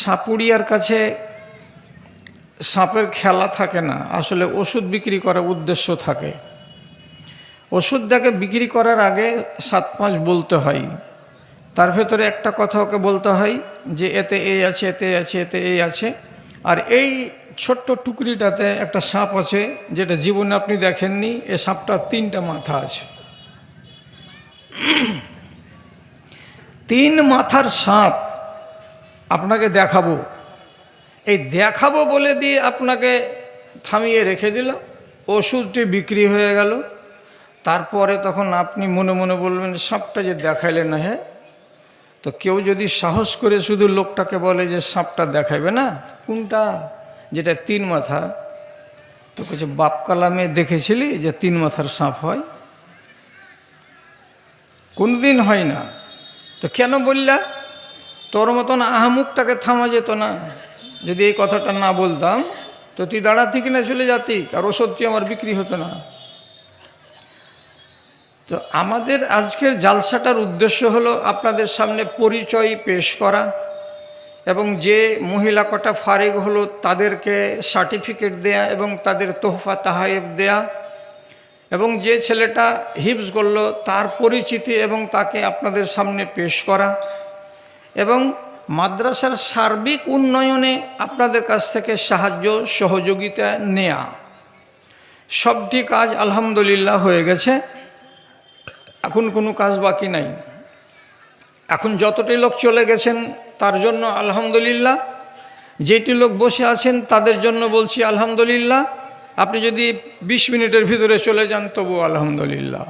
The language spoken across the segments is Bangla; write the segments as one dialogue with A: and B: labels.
A: সাপুড়িয়ার কাছে সাপের খেলা থাকে না, আসলে ওষুধ বিক্রি করার উদ্দেশ্য থাকে। ওষুধটাকে বিক্রি করার আগে 7-5 বলতে হয়, তার ভেতরে একটা কথা ওকে বলতে হয় যে এতে এই আছে, এতে আছে, এতে এই আছে। আর এই ছোট্ট টুকরিটাতে একটা সাপ আছে যেটা জীবনে আপনি দেখেননি। এ সাপটার 3টা মাথা আছে। 3 মাথার সাপ আপনাকে দেখাবো। এই দেখাবো বলে দিয়ে আপনাকে থামিয়ে রেখে দিল, ওষুধটি বিক্রি হয়ে গেল। তারপরে তখন আপনি মনে মনে বলবেন সাপটা যে দেখাইলেন না। হ্যাঁ, তো কেউ যদি সাহস করে শুধু লোকটাকে বলে যে সাপটা দেখাইবে না, কোনটা, যেটা 3 মাথা, তো কিছু বাপ কালামে দেখেছিলি যে 3 মাথার সাপ হয়? কোনদিন হয় না। তো কেন বললা? তোর মতন আহামুকটাকে থামা যেত না? যদি এই কথাটা না বলতাম তো তুই দাঁড়াতি কিনা চলে যাতি, আর ওষুধটি আমার বিক্রি হতো না। তো আমাদের আজকের জালসাটার উদ্দেশ্য হলো আপনাদের সামনে পরিচয় পেশ করা, এবং যে মহিলা কটা ফারিগ হলো তাদেরকে সার্টিফিকেট দেয়া এবং তাদের তোহফা তাহাইফ দেয়া, এবং যে ছেলেটা হিফজ করলো তার পরিচিতি এবং তাকে আপনাদের সামনে পেশ করা, এবং মাদ্রাসার সার্বিক উন্নয়নে আপনাদের কাছ থেকে সাহায্য সহযোগিতা নেয়া। সবটি কাজ আলহামদুলিল্লাহ হয়ে গেছে, এখন কোনো কাজ বাকি নাই। এখন যতটি লোক চলে গেছেন তার জন্য আলহামদুলিল্লাহ, যেটি লোক বসে আছেন তাদের জন্য বলছি আলহামদুলিল্লাহ। আপনি যদি 20 মিনিটের ভিতরে চলে যান তবু আলহামদুলিল্লাহ।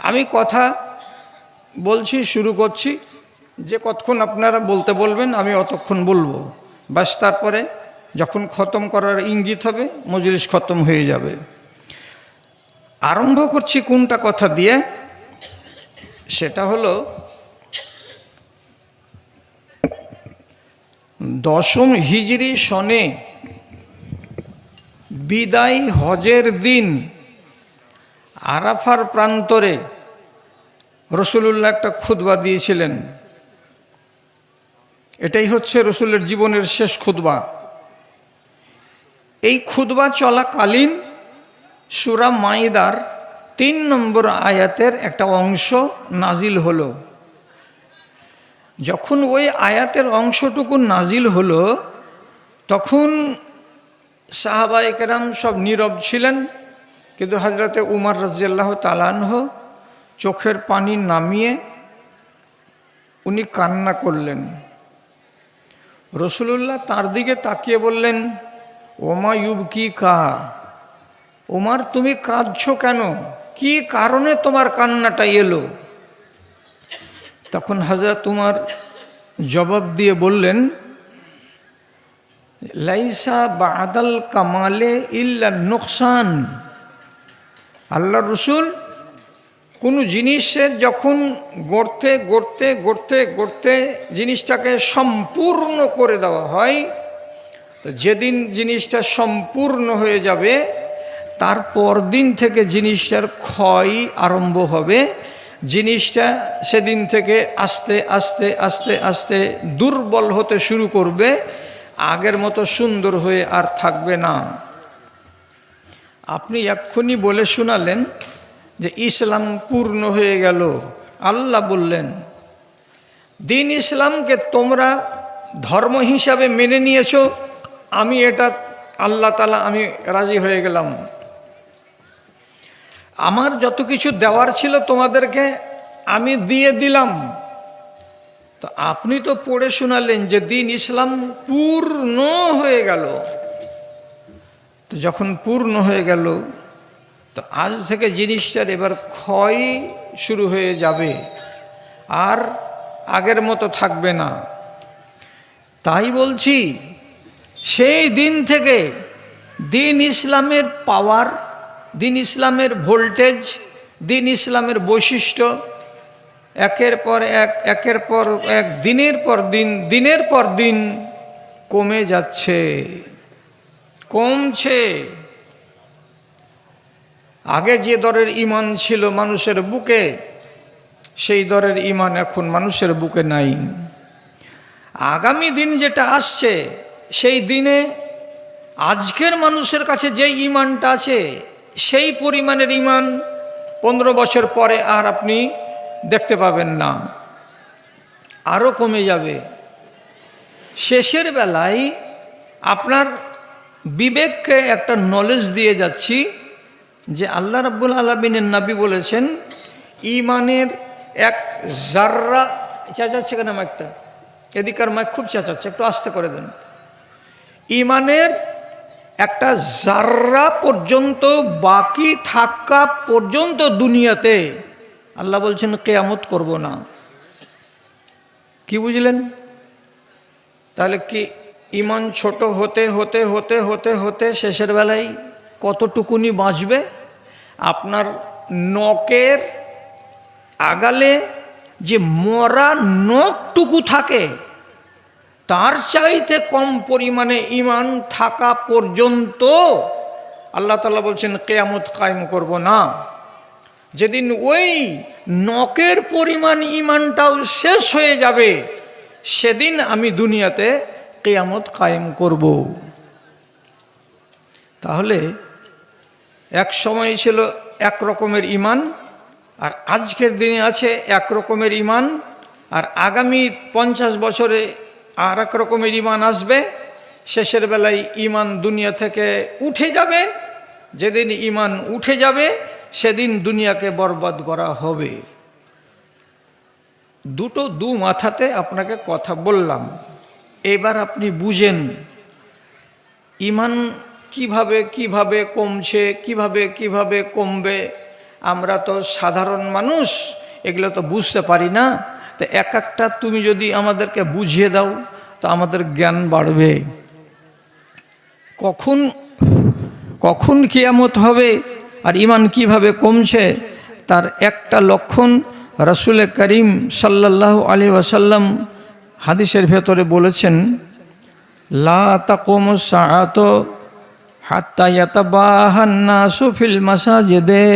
A: আমি কথা বলছি, শুরু করছি, যে কতক্ষণ আপনারা বলতে বলবেন আমি অতক্ষণ বলবো, বাস তারপরে যখন খতম করার ইঙ্গিত হবে মজলিস খতম হয়ে যাবে। আরম্ভ করছি কোনটা কথা দিয়ে, সেটা হলো 10ম হিজরি সনে বিদায় হজের দিন আরাফার প্রান্তরে রসুলুল্লাহ একটা খুতবা দিয়েছিলেন। এটাই হচ্ছে রসুলের জীবনের শেষ খুতবা। এই খুতবা চলাকালীন সূরা মাইদার 3 নম্বর আয়াতের একটা অংশ নাজিল হলো। যখন ওই আয়াতের অংশটুকু নাজিল হলো তখন সাহাবায়ে কেরাম সব নীরব ছিলেন, কিন্তু হযরতে উমর রাদিয়াল্লাহু তাআলা আনহু চোখের পানি নামিয়ে উনি কান্না করলেন। রসুলুল্লাহ তার দিকে তাকিয়ে বললেন, ওমা ইউবকিকা, উমর তুমি কাঁদছো কেন? কি কারণে তোমার কান্নাটা এলো? তখন হযরত উমর জবাব দিয়ে বললেন, লাইসা বাদাল কামালে ইল্লা নুকসান। আল্লাহ রসুল, কোনো জিনিসের যখন গড়তে গড়তে গড়তে গড়তে জিনিসটাকে সম্পূর্ণ করে দেওয়া হয়, তো যেদিন জিনিসটা সম্পূর্ণ হয়ে যাবে তার পরদিন থেকে জিনিসটার ক্ষয় আরম্ভ হবে। জিনিসটা সেদিন থেকে আস্তে আস্তে আস্তে আস্তে দুর্বল হতে শুরু করবে, আগের মতো সুন্দর হয়ে আর থাকবে না। আপনি এক্ষুনি বলে শোনালেন যে ইসলাম পূর্ণ হয়ে গেল। আল্লাহ বললেন, দিন ইসলামকে তোমরা ধর্ম হিসাবে মেনে নিয়েছো, আমি এটা আল্লাহ তাআলা আমি রাজি হয়ে গেলাম। আমার যত কিছু দেওয়ার ছিল তোমাদেরকে আমি দিয়ে দিলাম। তো আপনি তো পড়ে শোনালেন যে দিন ইসলাম পূর্ণ হয়ে গেল। তো যখন পূর্ণ হয়ে গেল তো আজ থেকে জিনিসটার এবার ক্ষয় শুরু হয়ে যাবে, আর আগের মতো থাকবে না। তাই বলছি, সেই দিন থেকে দিন ইসলামের পাওয়ার, দিন ইসলামের ভোল্টেজ, দিন ইসলামের বৈশিষ্ট্য একের পর এক দিনের পর দিন কমে যাচ্ছে, কমছে। আগে যে দরের ঈমান ছিল মানুষের বুকে, সেই দরের ঈমান এখন মানুষের বুকে নাই। আগামী দিন যেটা আসছে সেই দিনে আজকের মানুষের কাছে যে ঈমানটা আছে সেই পরিমাণের ঈমান 15 বছর পরে আর আপনি দেখতে পাবেন না, আরও কমে যাবে। শেষের বেলায় আপনার বিবেককে একটা নলেজ দিয়ে যাচ্ছি যে আল্লাহ রাব্বুল আলামিনের নবী বলেছেন ঈমানের এক জাররা, চেঁচাচ্ছে কেন মাইকটা, এদিকার মাইক খুব চেঁচাচ্ছে, একটু আস্তে করে দেন। ঈমানের একটা জাররা পর্যন্ত বাকি থাকা পর্যন্ত দুনিয়াতে আল্লাহ বলছেন কিয়ামত করব না। কি বুঝলেন? তাহলে কি ঈমান ছোট হতে হতে হতে হতে হতে শেষের বেলায় কতটুকুনি বাঁচবে? আপনার নখের আগালে যে মরা নখটুকু থাকে তার চাইতে কম পরিমাণে ঈমান থাকা পর্যন্ত আল্লাহ তাআলা বলছেন কিয়ামত কায়েম করব না। যেদিন ওই নখের পরিমাণ ঈমানটাও শেষ হয়ে যাবে সেদিন আমি দুনিয়াতে কিয়ামত কায়েম করব। তাহলে এক সময় ছিল এক রকমের ঈমান, আর আজকের দিনে আছে এক রকমের ঈমান, আর আগামী 50 বছরে আর এক রকমের ঈমান আসবে। শেষের বেলায় ঈমান দুনিয়া থেকে উঠে যাবে। যেদিন ঈমান উঠে যাবে সেদিন দুনিয়াকে বরবাদ করা হবে। দু মাথাতে আপনাকে কথা বললাম, এবার আপনি বুঝেন ঈমান কিভাবে কিভাবে কমছে, কিভাবে কিভাবে কমবে। আমরা তো সাধারণ মানুষ, এগুলো তো বুঝতে পারি না। তো এক একটা তুমি যদি আমাদেরকে বুঝিয়ে দাও তো আমাদের জ্ঞান বাড়বে। কখন কখন কিয়ামত হবে আর ঈমান কিভাবে কমছে তার একটা লক্ষণ রাসূল করিম সাল্লাল্লাহু আলাইহি ওয়াসাল্লাম হাদিসের ভেতরে বলেছেন, লা তাকুমুস সাআতু হাত্তা ইয়াতাবাহান নাসু ফিল মাসাজিদে।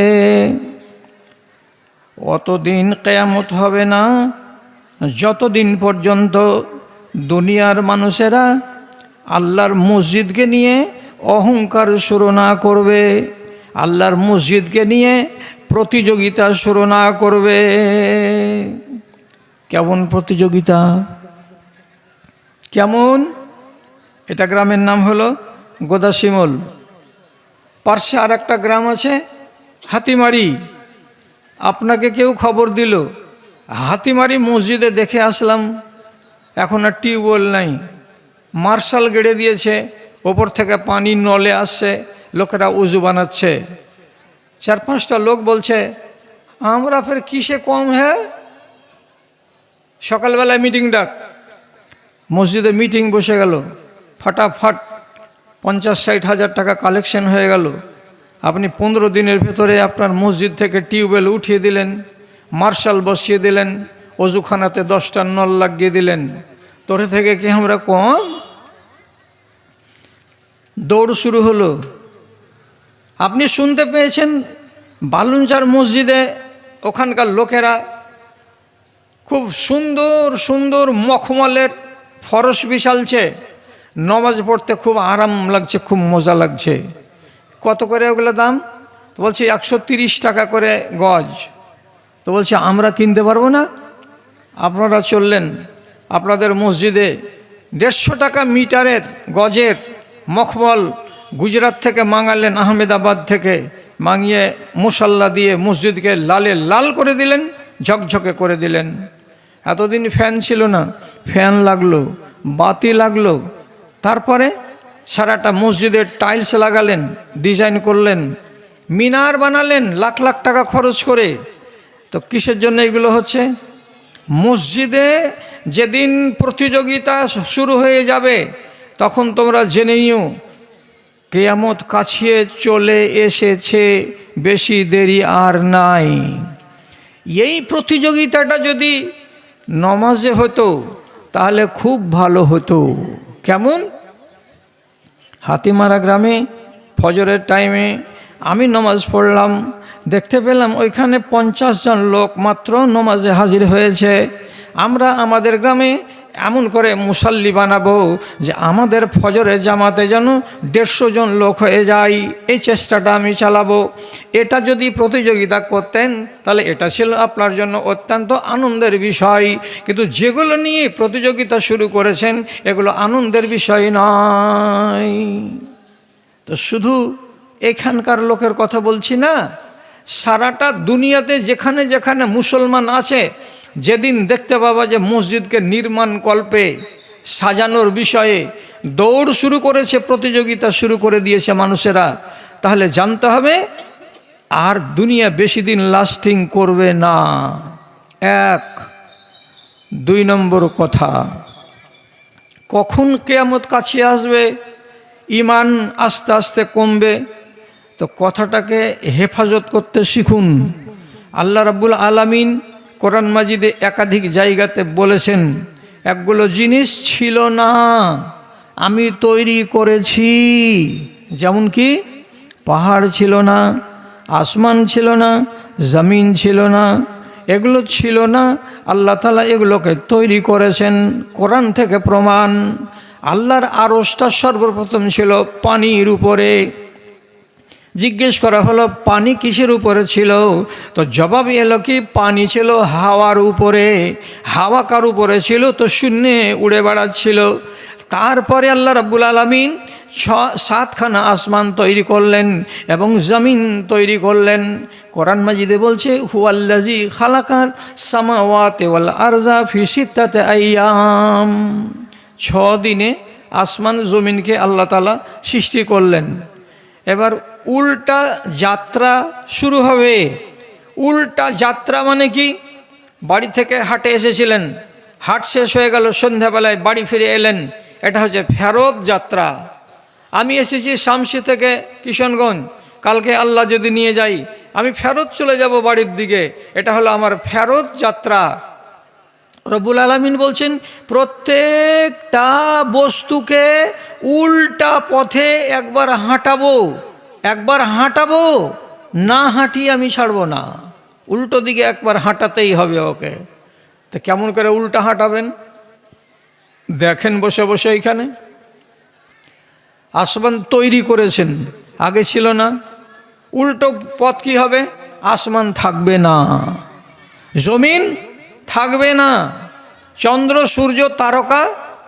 A: অতদিন কিয়ামত হবে না যতদিন পর্যন্ত দুনিয়ার মানুষেরা আল্লাহর মসজিদকে নিয়ে অহংকার শুরু না করবে, আল্লাহর মসজিদকে নিয়ে প্রতিযোগিতা শুরু না করবে। কেমন প্রতিযোগিতা? কেমন? এটা গ্রামের নাম হলো গোদাশিমল। পার্শ্বে আর একটা গ্রাম আছে হাতিমারি। আপনাকে কেউ খবর দিল, হাতিমারি মসজিদে দেখে আসলাম, এখন আর টিউবওয়েল নাই, মার্শাল গেড়ে দিয়েছে, ওপর থেকে পানি নলে আসছে, লোকেরা উজু বানাচ্ছে। 4-5টা লোক বলছে আমরা ফের কিসে কম হ্যাঁ। সকালবেলায় মিটিং ডাক, মসজিদে মিটিং বসে গেল, ফটাফট 50-60 হাজার টাকা কালেকশন হয়ে গেল। আপনি 15 দিনের ভেতরে আপনার মসজিদ থেকে টিউবওয়েল উঠিয়ে দিলেন, মার্শাল বসিয়ে দিলেন, অজুখানাতে 10টা নল লাগিয়ে দিলেন। তোরে থেকে কি আমরা কম? দৌড় শুরু হলো। আপনি শুনতে পেয়েছেন বালুনচার মসজিদে ওখানকার লোকেরা খুব সুন্দর সুন্দর মখমলের ফরশ বিছালছে, নমাজ পড়তে খুব আরাম লাগছে, খুব মজা লাগছে। কত করে ওগুলো দাম? তো বলছে 130 টাকা করে গজ। তো বলছে আমরা কিনতে পারবো না। আপনারা চললেন আপনাদের মসজিদে 150 টাকা মিটারের গজের মখমল গুজরাট থেকে মাঙালেন, আহমেদাবাদ থেকে মাঙিয়ে মুসাল্লা দিয়ে মসজিদকে লালে লাল করে দিলেন, ঝকঝকে করে দিলেন। এতদিন ফ্যান ছিল না, ফ্যান লাগলো, বাতি লাগলো, তারপরে সারাটা মসজিদের টাইলস লাগালেন, ডিজাইন করলেন, মিনার বানালেন লাখ লাখ টাকা খরচ করে। তো কিসের জন্য এগুলো হচ্ছে? মসজিদে যেদিন প্রতিযোগিতা শুরু হয়ে যাবে তখন তোমরা জেনে নিও কিয়ামত কাছিয়ে চলে এসেছে, বেশি দেরি আর নাই। এই প্রতিযোগিতাটা যদি নমাজে হতো তাহলে খুব ভালো হতো। কেমন? হাতিমারা গ্রামে ফজরের টাইমে আমি নমাজ পড়লাম, দেখতে পেলাম ওইখানে 50 জন লোক মাত্র নমাজে হাজির হয়েছে। আমরা আমাদের গ্রামে এমন করে মুসাল্লি বানাবো যে আমাদের ফজরের জামাতে যেন 150 জন লোক হয়ে যায়, এই চেষ্টাটা আমি চালাবো। এটা যদি প্রতিযোগিতা করতেন তাহলে এটা ছিল আপনার জন্য অত্যন্ত আনন্দের বিষয়, কিন্তু যেগুলো নিয়ে প্রতিযোগিতা শুরু করেছেন এগুলো আনন্দের বিষয় নয়। তো শুধু এখানকার লোকের কথা বলছি না, সারাটা দুনিয়াতে যেখানে যেখানে মুসলমান আছে, যেদিন দেখতে পাবা যে মসজিদকে নির্মাণ কল্পে সাজানোর বিষয়ে দৌড় শুরু করেছে, প্রতিযোগিতা শুরু করে দিয়েছে মানুষেরা, তাহলে জানতে হবে আর দুনিয়া বেশি দিন লাস্টিং করবে না। 1 2 নম্বর কথা, কখন কিয়ামত কাছে আসবে, ঈমান আস্তে আস্তে কমবে। তো কথাটাকে হেফাজত করতে শিখুন। আল্লাহ রাব্বুল আলামিন কোরআন মাজিদে একাধিক জায়গাতে বলেছেন, একগুলো জিনিস ছিল না আমি তৈরি করেছি। যেমন কি পাহাড় ছিল না, আসমান ছিল না, জমিন ছিল না, এগুলো ছিল না, আল্লাহ তাআলা এগুলোকে তৈরি করেছেন। কোরআন থেকে প্রমাণ। আল্লাহর আরশটা সর্বপ্রথম ছিল পানির উপরে। জিজ্ঞেস করা হলো পানি কিসের উপরে ছিল? তো জবাব এলো কি পানি ছিল হাওয়ার উপরে। হাওয়া কার উপরে ছিল? তো শূন্যে উড়ে বেড়াচ্ছিল। তারপরে আল্লাহ রাব্বুল আলামিন 7খানা আসমান তৈরি করলেন এবং জমিন তৈরি করলেন। কোরআন মাজিদে বলছে হুয়াল্লাযী খালাকাস সামাওয়াতি ওয়াল আরযা ফি সিত্তাতি আইয়াম। 6 দিনে আসমান জমিনকে আল্লাহ তাআলা সৃষ্টি করলেন। এবার উল্টা যাত্রা শুরু হবে। উল্টা যাত্রা মানে কি? বাড়ি থেকে হাটে এসেছিলেন, হাট শেষ হয়ে গেল, সন্ধ্যাবেলায় বাড়ি ফিরে এলেন, এটা হচ্ছে ফেরত যাত্রা। আমি এসেছি শামসি থেকে কিশনগঞ্জ, কালকে আল্লাহ যদি নিয়ে যাই আমি ফেরত চলে যাব বাড়ির দিকে, এটা হলো আমার ফেরত যাত্রা। রব্বুল আলামিন বলছেন প্রত্যেকটা বস্তুকে উল্টা পথে একবার হাঁটাবো, না হাঁটিয়ে আমি ছাড়বো না। উল্টো দিকে একবার হাঁটাতেই হবে ওকে। তো কেমন করে উল্টা হাঁটাবেন দেখেন বসে বসে। এইখানে আসমান তৈরি করেছেন, আগে ছিল না। উল্টো পথ কি হবে? আসমান থাকবে না, জমিন থাকবে না, চন্দ্র সূর্য তারকা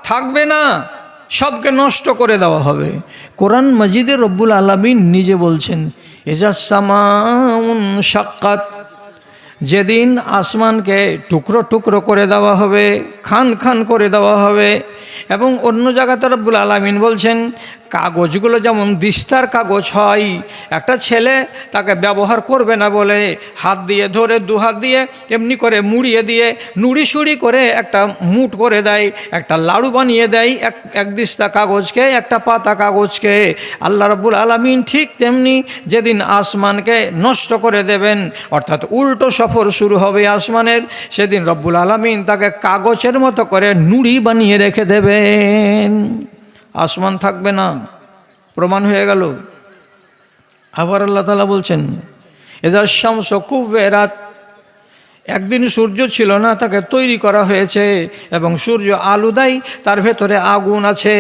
A: থাকবে না, সবকে নষ্ট করে দেওয়া হবে। কোরআন মাজিদে রব্বুল আলামিন নিজে বলছেন ইজাস সামাউন শাক্কাত, যেদিন আসমানকে টুকরো টুকরো করে দেওয়া হবে, খান খান করে দেওয়া হবে। এবং অন্য জায়গাতে রব্বুল আলামিন বলছেন কাগজগুলো যেমন দিস্তার কাগজ হয়, একটা ছেলে তাকে ব্যবহার করবে না বলে হাত দিয়ে ধরে 2 হাত দিয়ে এমনি করে মুড়িয়ে দিয়ে নুড়ি সুড়ি করে একটা মুঠ করে দেয়, একটা লাড়ু বানিয়ে দেয় এক দিস্তা কাগজকে, একটা পাতা কাগজকে। আল্লাহ রাব্বুল আলামিন ঠিক তেমনি যেদিন আসমানকে নষ্ট করে দেবেন, অর্থাৎ উল্টো সফর শুরু হবে আসমানের, সেদিন রব্বুল আলামিন তাকে কাগজের মতো করে নুড়ি বানিয়ে রেখে দেবেন, আসমান থাকবে না। প্রমাণ হয়ে গেল। আবার আল্লাহ তাআলা বলছেন ইজা শামসু কুওয়িরাত, একদিন সূর্য ছিল না, তাকে তৈরি করা হয়েছে এবং সূর্য আলো দেয়, তার ভেতরে আগুন আছে।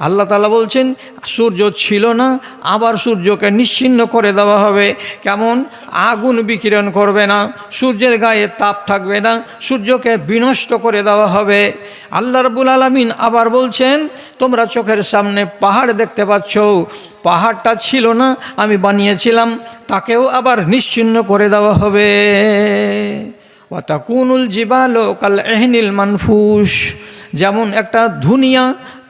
A: আল্লাহ তাআলা বলছেন সূর্য ছিল না, আবার সূর্যকে নিশ্চিহ্ন করে দেওয়া হবে। কেমন? আগুন বিকিরণ করবে না, সূর্যের গায়ে তাপ থাকবে না, সূর্যকে বিনষ্ট করে দেওয়া হবে। আল্লাহ রাব্বুল আলামিন আবার বলছেন তোমরা চোখের সামনে পাহাড় দেখতে পাচ্ছ, পাহাড়টা ছিল না, আমি বানিয়েছিলাম, তাকেও আবার নিশ্চিহ্ন করে দেওয়া হবে। ওয়াতাকুনুল জিবালু কাল ইহনিল মানফুস, যেমন একটা ধুনিয়া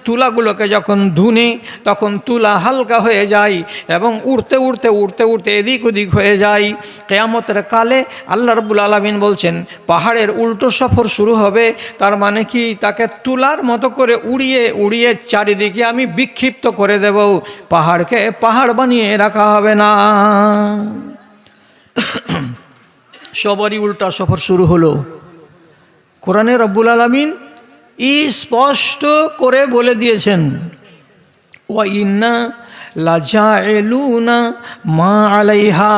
A: তুলাগুলোকে যখন ধুনে তখন তুলা হালকা হয়ে যায় এবং উড়তে উড়তে উড়তে উড়তে এদিক ওদিক হয়ে যায়। কিয়ামতের কালে আল্লাহ রাব্বুল আলামিন বলছেন পাহাড়ের উল্টো সফর শুরু হবে। তার মানে কি? তাকে তুলার মতো করে উড়িয়ে উড়িয়ে চারিদিকে আমি বিক্ষিপ্ত করে দেব, পাহাড়কে পাহাড় বানিয়ে রাখা হবে না। সবারই উল্টা সফর শুরু হলো। কোরআনে রব্বুল আলামিন স্পষ্ট করে বলে দিয়েছেন ওয়া ইন্না লাজাইলুনা মা আলাইহা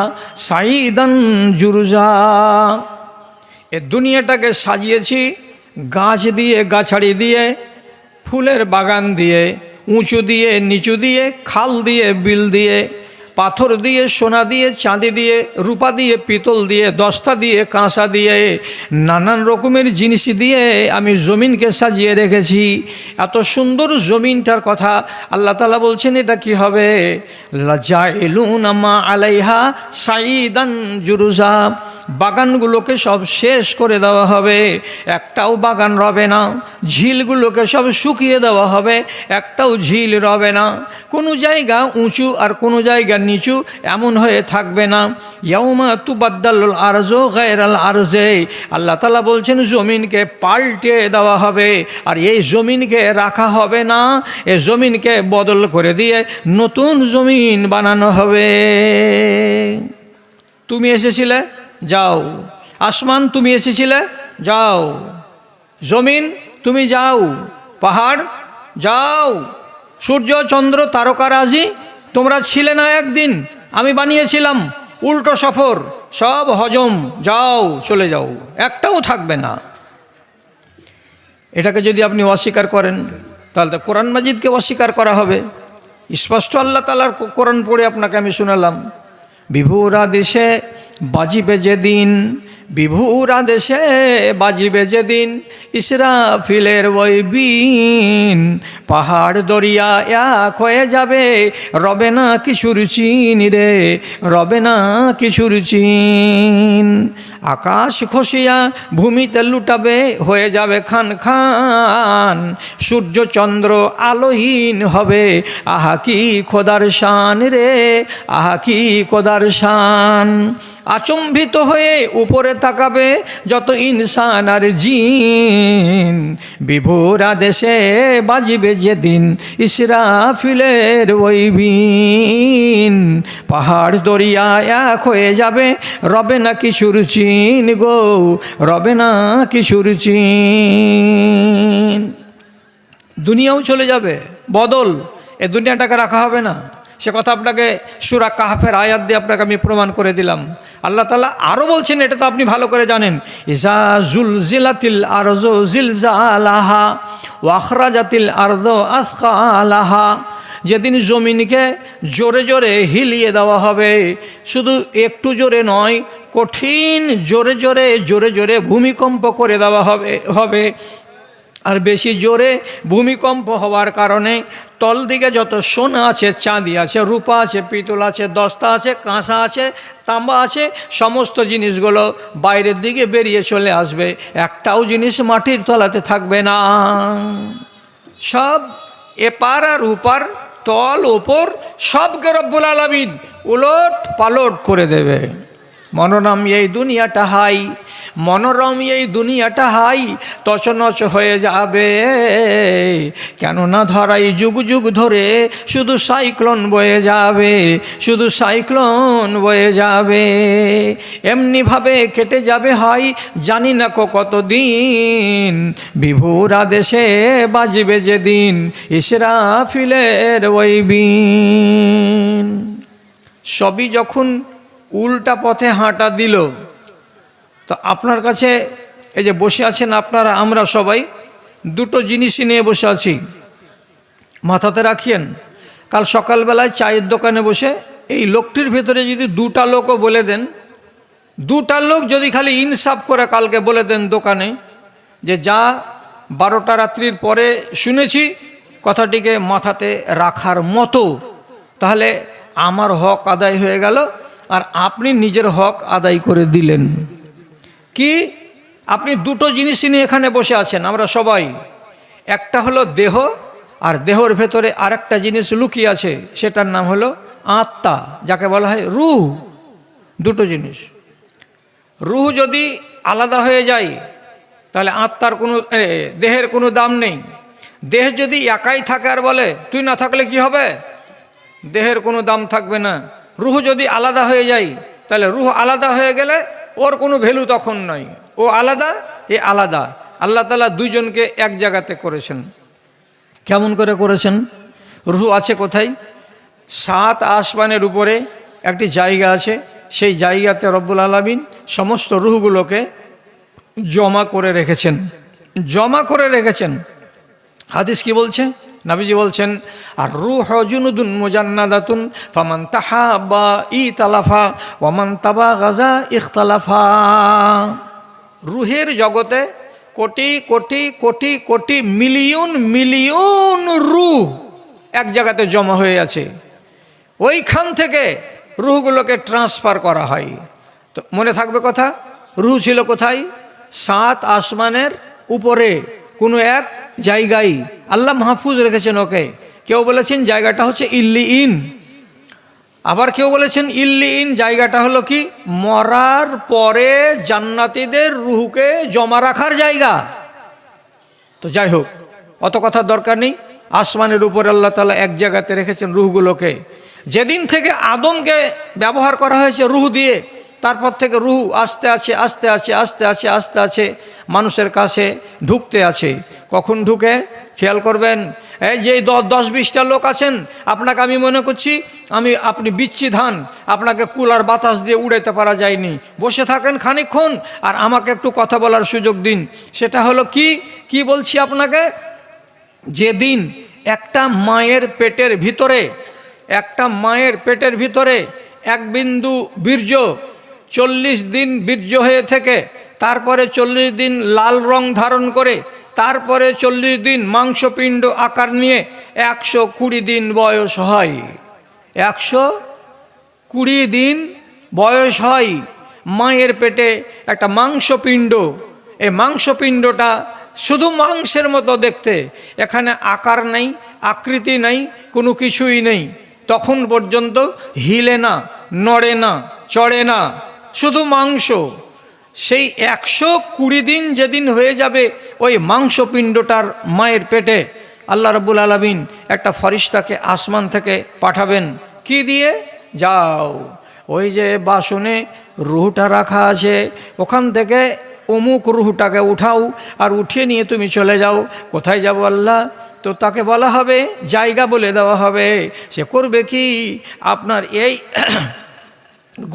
A: সাইদান জুরজা, এ দুনিয়াটাকে সাজিয়েছি গাছ দিয়ে, গাছাড়ি দিয়ে, ফুলের বাগান দিয়ে, উঁচু দিয়ে, নিচু দিয়ে, খাল দিয়ে, বিল দিয়ে, পাথর দিয়ে, সোনা দিয়ে, চাঁদি দিয়ে, রূপা দিয়ে, পিতল দিয়ে, দস্তা দিয়ে, কাঁসা দিয়ে, নানান রকমের জিনিস দিয়ে আমি জমিনকে সাজিয়ে রেখেছি। এত সুন্দর জমিনটার কথা আল্লাহ তাআলা বলছেন, এটা কি হবে? লাজাইলুনা মা আলাইহা সাইদান জুরুজা, বাগানগুলোকে সব শেষ করে দেওয়া হবে, একটাও বাগান রবে না। ঝিলগুলোকে সব শুকিয়ে দেওয়া হবে, একটাও ঝিল রবে না। কোনো জায়গা উঁচু আর কোনো জায়গা নিচু এমন হয়ে থাকবে না। ইয়াউমা তুবাদ্দালুল আরজু গায়রাল আরজে, আল্লাহ তাআলা বলছেন জমিনকে পাল্টে দেওয়া হবে, আর এই জমিনকে রাখা হবে না, এই জমিনকে বদল করে দিয়ে নতুন জমিন বানানো হবে। তুমি এসেছিলে, যাও। আসমান তুমি এসেছিলে, যাও। জমিন তুমি যাও। পাহাড় যাও। সূর্য চন্দ্র তারকারাজি তোমরা ছিলে না একদিন, আমি বানিয়েছিলাম। উল্টো সফর, সব হজম, যাও, চলে যাও, একটাও থাকবে না। এটাকে যদি আপনি অস্বীকার করেন তাহলে তো কোরআন মাজিদকে অস্বীকার করা হবে। স্পষ্ট আল্লাহ তাআলার কোরআন পড়ে আপনাকে আমি শোনালাম। বিভুরা দেশে বাজিবে যেদিন, বিভুরা দেশে বাজিবে যেদিন, ইসরাফিলের ওই বিন, পাহাড় দরিয়া এক হয়ে যাবে, রবে না কিছুর চিন রে, রবে না কিছুর চিন। আকাশ খসিয়া ভূমিতে লুটাবে, হয়ে যাবে খান খান, সূর্য চন্দ্র আলোহীন হবে, আহা কি খোদার শান রে, আহা কি খোদার শান। আচম্বিত হয়ে উপরে তাকাবে যত ইনসান আর জিন, বিভোরা দেশে বাজিবে যেদিন, ইসরাফিলের ওই বিন, পাহাড় দরিয়া এক হয়ে যাবে, রবে না কিছুর চিন গো, রবে না কিছুর চিন। দুনিয়াও চলে যাবে, বদল, এ দুনিয়াটাকে রাখা হবে না। সে কথা আপনাকে সূরা কাহফের আয়াত দিয়ে আপনাকে আমি প্রমাণ করে দিলাম। আল্লাহ তাআলা আরও বলছেন, এটা তো আপনি ভালো করে জানেন, ইজা জুলজিলাতিল আরজু জিলজালাহা ওয়া আখরাজাতিল আরদু আসকালাহা, যেদিন জমিনকে জোরে জোরে হিলিয়ে দেওয়া হবে, শুধু একটু জোরে নয়, কঠিন জোরে জোরে জোরে জোরে ভূমিকম্প করে দেওয়া হবে। আর বেশি জোরে ভূমিকম্প হওয়ার কারণে তল দিকে যত সোনা আছে, চাঁদি আছে, রূপা আছে, পিতল আছে, দস্তা আছে, কাঁসা আছে, তাম্বা আছে, সমস্ত জিনিসগুলো বাইরের দিকে বেরিয়ে চলে আসবে, একটাও জিনিস মাটির তলাতে থাকবে না। সব এপার আর উপার, তল ওপর, সবকে রব্বুল আলামিন উলট পালট করে দেবে। মনোরম এই দুনিয়াটা হাই, মনোরম এই দুনিয়াটা হাই, তছনছ হয়ে যাবে, কেননা ধরাই যুগ যুগ ধরে শুধু সাইক্লোন বয়ে যাবে, শুধু সাইক্লোন বয়ে যাবে। এমনিভাবে কেটে যাবে হয় জানি না কতদিন, বিভুরা দেশে বাজবে যেদিন, ইসরাফিলের ওই বিন। সবই যখন উল্টা পথে হাঁটা দিল, তো আপনার কাছে এই যে বসে আছেন আপনারা, আমরা সবাই দুটো জিনিসই নিয়ে বসে আছি, মাথাতে রাখিয়েন। কাল সকালবেলায় চায়ের দোকানে বসে এই লোকটির ভেতরে যদি দুটা লোকও বলে দেন, দুটা লোক যদি খালি ইনসাফ করে কালকে বলে দেন দোকানে যে যা 12টা রাত্রির পরে শুনেছি কথাটিকে মাথাতে রাখার মতো, তাহলে আমার হক আদায় হয়ে গেল, আর আপনি নিজের হক আদায় করে দিলেন। কি? আপনি দুটো জিনিস নিয়ে এখানে বসে আছেন আমরা সবাই, একটা হলো দেহ, আর দেহর ভেতরে আরেকটা জিনিস লুকিয়ে আছে, সেটার নাম হলো আত্মা, যাকে বলা হয় রূহ। দুটো জিনিস। রূহ যদি আলাদা হয়ে যায় তাহলে আত্মার কোনো, দেহের কোনো দাম নেই। দেহ যদি একাই থাকে আর বলে তুই না থাকলে কি হবে, দেহের কোনো দাম থাকবে না। রূহ যদি আলাদা হয়ে যায় তাহলে রূহ আলাদা হয়ে গেলে ওর কোনো ভ্যালু তখন নয়, ও আলাদা, এ আলাদা। আল্লাহ তাআলা দুইজনকে এক জায়গাতে করেছেন। কেমন করে করেছেন? রূহ আছে কোথায়? 7 আসমানের উপরে একটি জায়গা আছে, সেই জায়গাতে রব্বুল আলামিন সমস্ত রূহগুলোকে জমা করে রেখেছেন। জমা করে রেখেছেন। হাদিস কি বলছে? নবীজি বলছেন, আর রূহ জুনুদুন মুজান্নাদাতুন ফামান তাহাব্বা ইতালাফা ওয়ামান তাবাগাজা ইখতালাফা। রুহের জগতে কোটি কোটি কোটি কোটি মিলিয়ন মিলিয়ন রূহ এক জায়গাতে জমা হয়ে আছে। ওইখান থেকে রুহগুলোকে ট্রান্সফার করা হয়। তো মনে থাকবে কথা, রুহ ছিল কোথায়? 7 আসমানের উপরে কোনো এক জায়গায় আল্লাহ মাহফুজ রেখেছেন ওকে। কেউ বলেছেন জায়গাটা হচ্ছে ইল্লিইন, আবার কেউ বলেছেন ইল্লিইন জায়গাটা হলো কি মরার পরে জান্নাতীদের রুহকে জমা রাখার জায়গা। তো যাই হোক, অত কথার দরকার নেই। আসমানের উপরে আল্লাহ তাআলা এক জায়গাতে রেখেছেন রুহগুলোকে। যেদিন থেকে আদমকে ব্যবহার করা হয়েছে রুহ দিয়ে, তারপর থেকে রুহ আস্তে আছে আস্তে আছে আস্তে আছে আস্তে আছে মানুষের কাছে ঢুকতে আছে। কখন ঢুকে খেয়াল করবেন। এই যে 10-20টা লোক আছেন, আপনাকে আমি মনে করছি আপনি বিচ্ছি ধান, আপনাকে কুলার বাতাস দিয়ে উড়াইতে পারা যায়নি, বসে থাকেন খানিকক্ষণ আর আমাকে একটু কথা বলার সুযোগ দিন। সেটা হলো কি বলছি আপনাকে, যেদিন একটা মায়ের পেটের ভিতরে এক বিন্দু বীর্য 40 দিন বীর্য হয়ে থেকে, তারপরে 40 দিন লাল রং ধারণ করে, তারপরে 40 দিন মাংসপিণ্ড আকার নিয়ে 120 দিন বয়স হয়। 120 দিন বয়স হয় মায়ের পেটে একটা মাংসপিণ্ড। এই মাংসপিণ্ডটা শুধু মাংসের মতো দেখতে, এখানে আকার নেই, আকৃতি নেই, কোনো কিছুই নেই। তখন পর্যন্ত হিলে না, নড়ে না, চড়ে না, শুধু মাংস। সেই 120 দিন যেদিন হয়ে যাবে ওই মাংসপিণ্ডটার মায়ের পেটে, আল্লাহ রাব্বুল আলামিন একটা ফরিস্তাকে আসমান থেকে পাঠাবেন। কি দিয়ে? যাও ওই যে বাসনে রুহটা রাখা আছে, ওখান থেকে অমুক রুহটাকে উঠাও, আর উঠিয়ে নিয়ে তুমি চলে যাও। কোথায় যাব আল্লাহ? তো তাকে বলা হবে, জায়গা বলে দেওয়া হবে। সে করবে কি, আপনার এই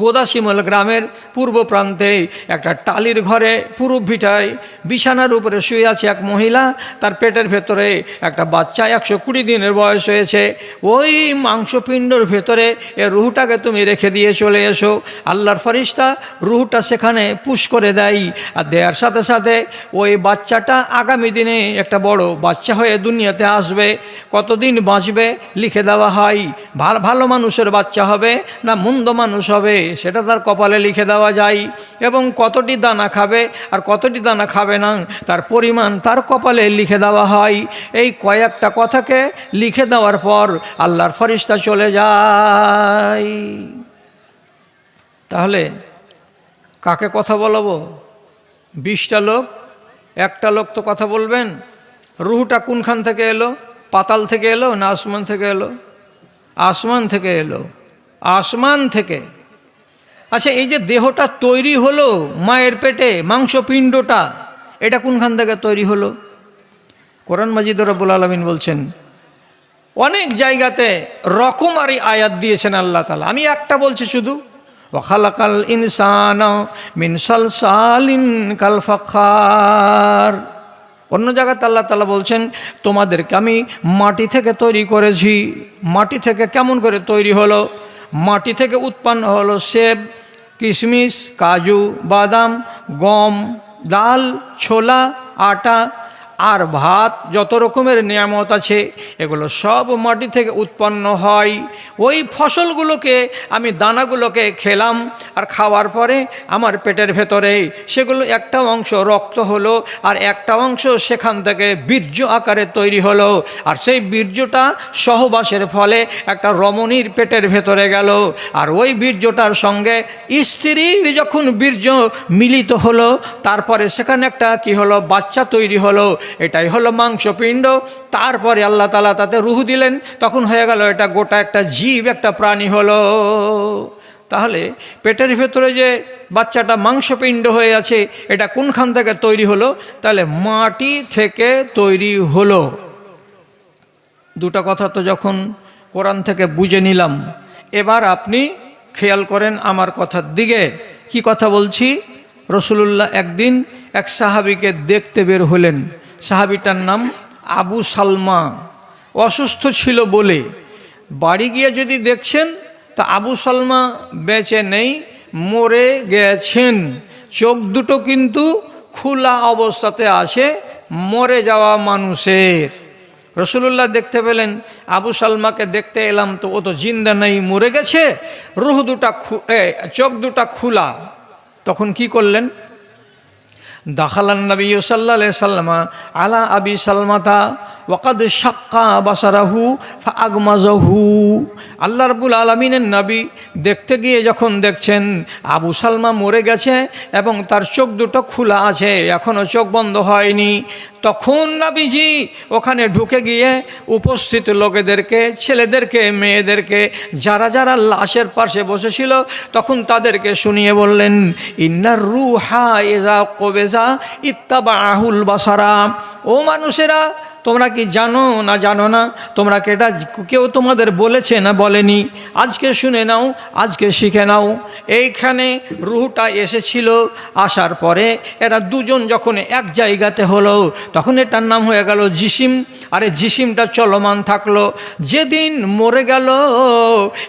A: গোদাসিমল গ্রামের পূর্ব প্রান্তে একটা টালির ঘরে পুরুপ ভিটায় বিছানার উপরে শুয়ে আছে এক মহিলা, তার পেটের ভেতরে একটা বাচ্চা 120 দিনের বয়স হয়েছে। ওই মাংসপিণ্ডর ভেতরে এ রুহটাকে তুমি রেখে দিয়ে চলে এসো। আল্লাহর ফরিস্তা রুহটা সেখানে পুশ করে দেয়, আর দেওয়ার সাথে সাথে ওই বাচ্চাটা আগামী দিনে একটা বড় বাচ্চা হয়ে দুনিয়াতে আসবে। কতদিন বাঁচবে লিখে দেওয়া হয়। ভালো মানুষের বাচ্চা হবে না মন্দ মানুষ হবে সেটা তার কপালে লিখে দেওয়া যায়, এবং কতটি দানা খাবে আর কতটি দানা খাবে না তার পরিমাণ তার কপালে লিখে দেওয়া হয়। এই কয়েকটা কথাকে লিখে দেওয়ার পর আল্লাহর ফরিস্তা চলে যায়। তাহলে কাকে কথা বলবো? 20টা লোক, একটা লোক তো কথা বলবেন। রুহটা কোনখান থেকে এলো? পাতাল থেকে এলো না আসমান থেকে এলো? আসমান থেকে এলো, আসমান থেকে। আচ্ছা, এই যে দেহটা তৈরি হলো মায়ের পেটে, মাংসপিণ্ডটা, এটা কোনখান থেকে তৈরি হলো? কোরআন মাজিদে রব্বুল আলামিন বলছেন, অনেক জায়গাতে রকমারি আয়াত দিয়েছেন আল্লাহ তাআলা। আমি একটা বলছি শুধু, ওয়া খালাকাল ইনসানা মিন সালসালিন কাল ফাখার। অন্য জায়গাতে আল্লাহ তাআলা বলছেন, তোমাদেরকে আমি মাটি থেকে তৈরি করেছি। মাটি থেকে কেমন করে তৈরি হলো? মাটি থেকে উৎপন্ন হলো সেব, কিশমিশ, কাজু, বাদাম, গম, ডাল, ছোলা, আটা আর ভাত, যত রকমের নিয়ামত আছে এগুলো সব মাটি থেকে উৎপন্ন হয়। ওই ফসলগুলোকে আমি দানাগুলোকে খেলাম, আর খাওয়ার পরে আমার পেটের ভেতরে সেগুলো একটা অংশ রক্ত হলো, আর একটা অংশ সেখান থেকে বীর্য আকারে তৈরি হলো। আর সেই বীর্যটা সহবাসের ফলে একটা রমণীর পেটের ভেতরে গেল, আর ওই বীর্যটার সঙ্গে স্ত্রীর যখন বীর্য মিলিত হলো, তারপরে সেখানে একটা কি হলো? বাচ্চা তৈরি হলো। এটাই হলো মাংসপিণ্ড। তারপরে আল্লাহ তাআলা তাতে রূহ দিলেন, তখন হয়ে গেল এটা গোটা একটা জীব, একটা প্রাণী হলো। তাহলে পেটের ভেতরে যে বাচ্চাটা মাংসপিণ্ড হয়ে আছে, এটা কোনখান থেকে তৈরি হলো? তাহলে মাটি থেকে তৈরি হলো। দুটো কথা তো যখন কোরআন থেকে বুঝে নিলাম, এবার আপনি খেয়াল করেন আমার কথার দিকে। কি কথা বলছি? রসুলুল্লাহ একদিন এক সাহাবীকে দেখতে বের হলেন। সাহাবীটার নাম আবু সালমা। অসুস্থ ছিল বলে বাড়ি গিয়ে যদি দেখছেন তো আবু সালমা বেঁচে নেই, মরে গেছেন। চোখ দুটো কিন্তু খোলা অবস্থাতে আছে, মরে যাওয়া মানুষের। রসুলুল্লাহ দেখতে পেলেন, আবু সালমাকে দেখতে এলাম তো ও তো জিন্দা নেই, মরে গেছে, রুহ দুটা চোখ দুটা খোলা। তখন কি করলেন? দাখালান নবী সাল্লাল্লাহু আলাইহি সাল্লাম আলা আবি সালমাতা ওয়াকাদ শাক্কা বাসারাহু ফাআগমাজাহু। আল্লাহ রাব্বুল আলামিনের নবী দেখতে গিয়ে যখন দেখছেন আবু সালমা মরে গেছে এবং তার চোখ দুটো খোলা আছে, এখনও চোখ বন্ধ হয়নি, তখন নবীজি ওখানে ঢুকে গিয়ে উপস্থিত লোকেদেরকে, ছেলেদেরকে, মেয়েদেরকে, যারা যারা লাশের পাশে বসেছিল তখন তাদেরকে শুনিয়ে বললেন, ইন্নার রুহা ইযা কবেজা ইত্তাবাহুল বাসারা। ও মানুষেরা, তোমরা কি জানো না জানো না? তোমরা কি এটা কেউ তোমাদের বলেছে না বলেনি? আজকে শুনে নাও, আজকে শিখে নাও। এইখানে রুহটা এসেছিল, আসার পরে এরা দুজন যখন এক জায়গাতে হলো তখন এটার নাম হয়ে গেল জিসিম। আর এই জিসিমটা চলমান থাকলো। যেদিন মরে গেল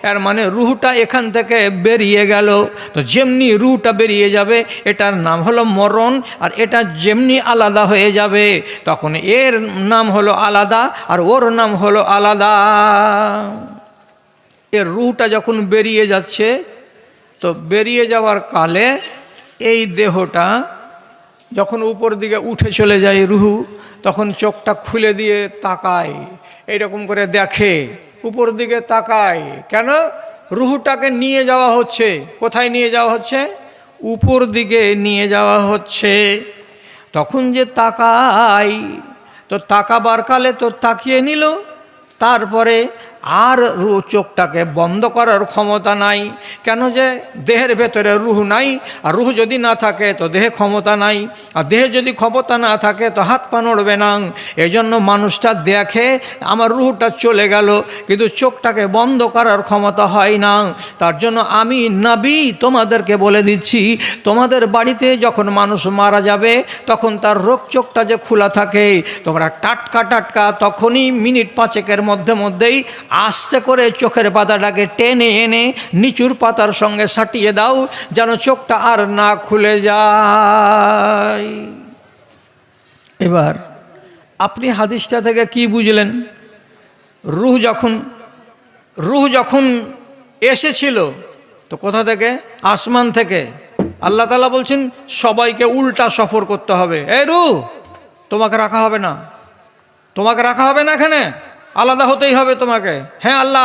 A: এর মানে রুহটা এখান থেকে বেরিয়ে গেল। তো যেমনি রুহটা বেরিয়ে যাবে এটার নাম হলো মরণ, আর এটা যেমনি আলাদা হয়ে যাবে তখন এর নাম হলো আলাদা আর ওর নাম হলো আলাদা। এর রুহটা যখন বেরিয়ে যাচ্ছে তো বেরিয়ে যাওয়ার কালে এই দেহটা যখন উপর দিকে উঠে চলে যায় রুহু, তখন চোখটা খুলে দিয়ে তাকায়, এইরকম করে দেখে, উপর দিকে তাকায়। কেন? রুহুটাকে নিয়ে যাওয়া হচ্ছে। কোথায় নিয়ে যাওয়া হচ্ছে? উপর দিকে নিয়ে যাওয়া হচ্ছে। তখন যে তাকায়, তো তাকাবার কালে তো তাকিয়ে নিল, তারপরে আর চোখটাকে বন্ধ করার ক্ষমতা নাই। কেন? যে দেহের ভেতরে রুহ নাই, আর রুহ যদি না থাকে তো দেহে ক্ষমতা নাই, আর দেহে যদি ক্ষমতা না থাকে তো হাত পা নড়বে না। এই জন্য মানুষটা দেখে আমার রুহটা চলে গেল, কিন্তু চোখটাকে বন্ধ করার ক্ষমতা হয় না। তার জন্য আমি নবী তোমাদেরকে বলে দিচ্ছি, তোমাদের বাড়িতে যখন মানুষ মারা যাবে তখন তার চোখটা যে খোলা থাকে, তোমরা টাটকা টাটকা তখনই মিনিট পাঁচেকের মধ্যেই আস্তে করে চোখের পাতাটাকে টেনে এনে নিচুর পাতার সঙ্গে সাটিয়ে দাও, যেন চোখটা আর না খুলে যায়। এবার আপনি হাদিসটা থেকে কি বুঝলেন? রুহ যখন এসেছিল তো কোথা থেকে? আসমান থেকে। আল্লাহ তাআলা বলছেন সবাইকে উল্টা সফর করতে হবে। এই রুহ, তোমাকে রাখা হবে না, তোমাকে রাখা হবে না, এখানে আলাদা হতেই হবে তোমাকে। হ্যাঁ, আল্লাহ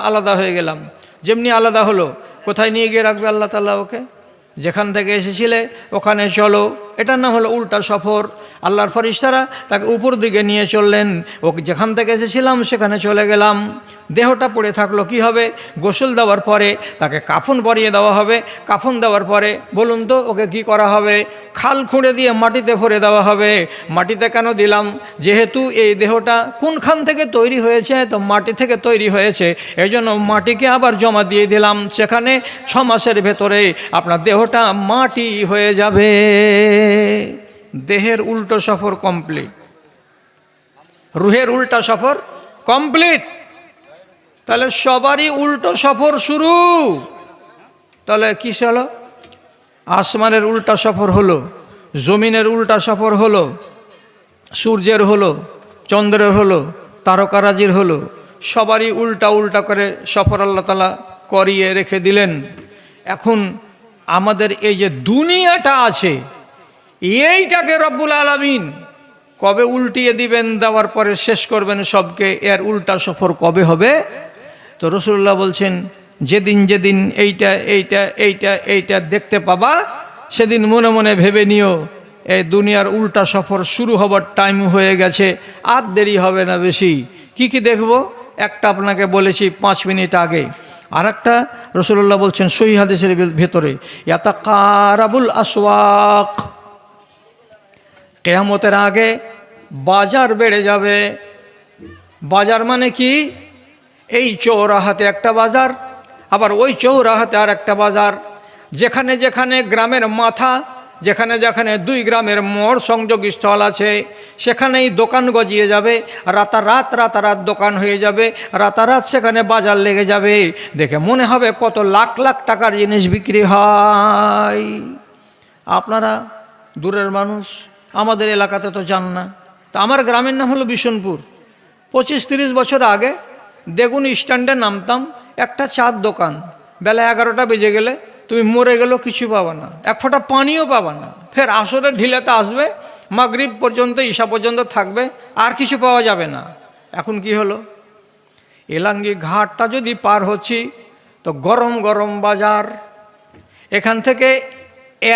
A: আলাদা হয়ে গেলাম। যেমনি আলাদা হলো, কোথায় নিয়ে গিয়ে রাখবে আল্লাহ তাআলা ওকে? যেখান থেকে এসেছিলে ওখানে চলো। এটার নাম হলো উল্টা সফর। আল্লাহর ফেরেশতারা তাকে উপর দিকে নিয়ে চললেন, ওকে যেখান থেকে এসেছিলাম সেখানে চলে গেলাম। দেহটা পড়ে থাকলো, কি হবে? গোসল দেওয়ার পরে তাকে কাফন পরিয়ে দেওয়া হবে। কাফন দেওয়ার পরে বলুন তো ওকে কি করা হবে? খাল খুঁড়ে দিয়ে মাটিতে ভরে দেওয়া হবে। মাটিতে কেন দিলাম? যেহেতু এই দেহটা কোনখান থেকে তৈরি হয়েছে, তো মাটি থেকে তৈরি হয়েছে, এই জন্য মাটিকে আবার জমা দিয়ে দিলাম। সেখানে 6 মাসের ভেতরে আপনার দেহটা মাটি হয়ে যাবে। দেহের উল্টো সফর কমপ্লিট, রুহের উল্টা সফর কমপ্লিট। তাহলে সবারই উল্টো সফর শুরু। তাহলে কিস হলো? আসমানের উল্টা সফর হলো, জমিনের উল্টা সফর হলো, সূর্যের হলো, চন্দ্রের হলো, তারকারাজির হলো। সবারই উল্টা উল্টা করে সফর আল্লাহ তাআলা করিয়ে রেখে দিলেন। এখন আমাদের এই যে দুনিয়াটা আছে, এইটাকে রব্বুল আলামিন কবে উল্টিয়ে দিবেন, দেওয়ার পরে শেষ করবেন সবকে, এর উল্টা সফর কবে হবে? তো রাসূলুল্লাহ বলছেন যেদিন যেদিন এইটা এইটা এইটা এইটা দেখতে পাবা সেদিন মনে মনে ভেবে নিও এই দুনিয়ার উল্টা সফর শুরু হবার টাইম হয়ে গেছে, আর দেরি হবে না বেশি। কি কি দেখব? একটা আপনাকে বলেছি 5 মিনিট আগে, আর একটা রাসূলুল্লাহ বলছেন সহিহ হাদিসের ভেতরে, ইয়াতাকারাবুল আসওয়াক, কিয়ামতের আগে বাজার বেড়ে যাবে। বাজার মানে কি? এই চৌরাহাতে একটা বাজার, আবার ওই চৌরাহাতে আর একটা বাজার। যেখানে যেখানে গ্রামের মাথা, যেখানে যেখানে 2 গ্রামের মোড় সংযোগ স্থল আছে সেখানেই দোকান গজিয়ে যাবে, রাতারাত দোকান হয়ে যাবে, রাতারাত সেখানে বাজার লেগে যাবে। দেখে মনে হবে কত লাখ লাখ টাকার জিনিস বিক্রি হয়। আপনারা দূরের মানুষ, আমাদের এলাকাতে তো যান না। তা আমার গ্রামের নাম হলো বিশনপুর। 25-30 বছর আগে দেগুন স্ট্যান্ডে নামতাম, একটা চার দোকান, বেলা 11টা বেজে গেলে তুমি মরে গেলেও কিছু পাবা না, এক ফোঁটা পানিও পাবা না। ফের আসরে ঢিলেতে আসবে, মাগরিব পর্যন্ত, ঈশা পর্যন্ত থাকবে, আর কিছু পাওয়া যাবে না। এখন কি হলো, এলাঙ্গি ঘাটটা যদি পার হচ্ছি তো গরম গরম বাজার। এখান থেকে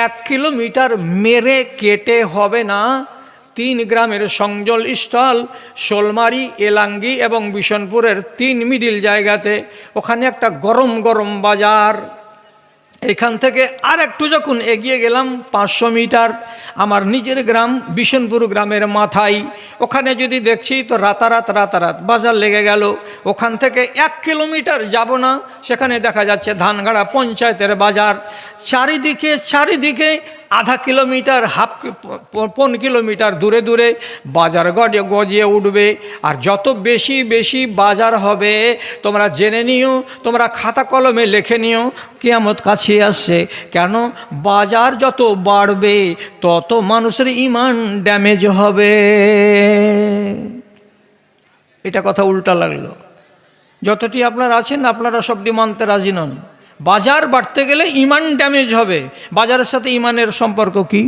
A: 1 কিলোমিটার মেরে কেটে হবে না 3 গ্রামের সংযোগ স্থল শোলমারি, এলাঙ্গি এবং বিশনপুরের 3 মিডিল জায়গাতে, ওখানে একটা গরম গরম বাজার। এখান থেকে আর একটু যখন এগিয়ে গেলাম 500 মিটার, আমার নিজের গ্রাম বিশনপুর গ্রামের মাথায়, ওখানে যদি দেখছি তো রাতারাত বাজার লেগে গেল। ওখান থেকে 1 কিলোমিটার যাব না, সেখানে দেখা যাচ্ছে ধানগাড়া পঞ্চায়েতের বাজার। চারিদিকে আধা কিলোমিটার, 1.5 কিলোমিটার দূরে দূরে বাজার গজিয়ে উঠবে। আর যত বেশি বাজার হবে তোমরা জেনে নিও, তোমরা খাতা কলমে লিখে নিও, কিয়ামত কাছে আসছে। কেন, বাজার যত বাড়বে তত মানুষের ঈমান ড্যামেজ হবে। এটা কথা উল্টা লাগলো। যতটি আপনারা আছেন আপনারা সবটি মানতে রাজি নন। বাজার বাড়তে গেলে ঈমান ড্যামেজ হবে। বাজারের সাথে ঈমানের সম্পর্ক কি?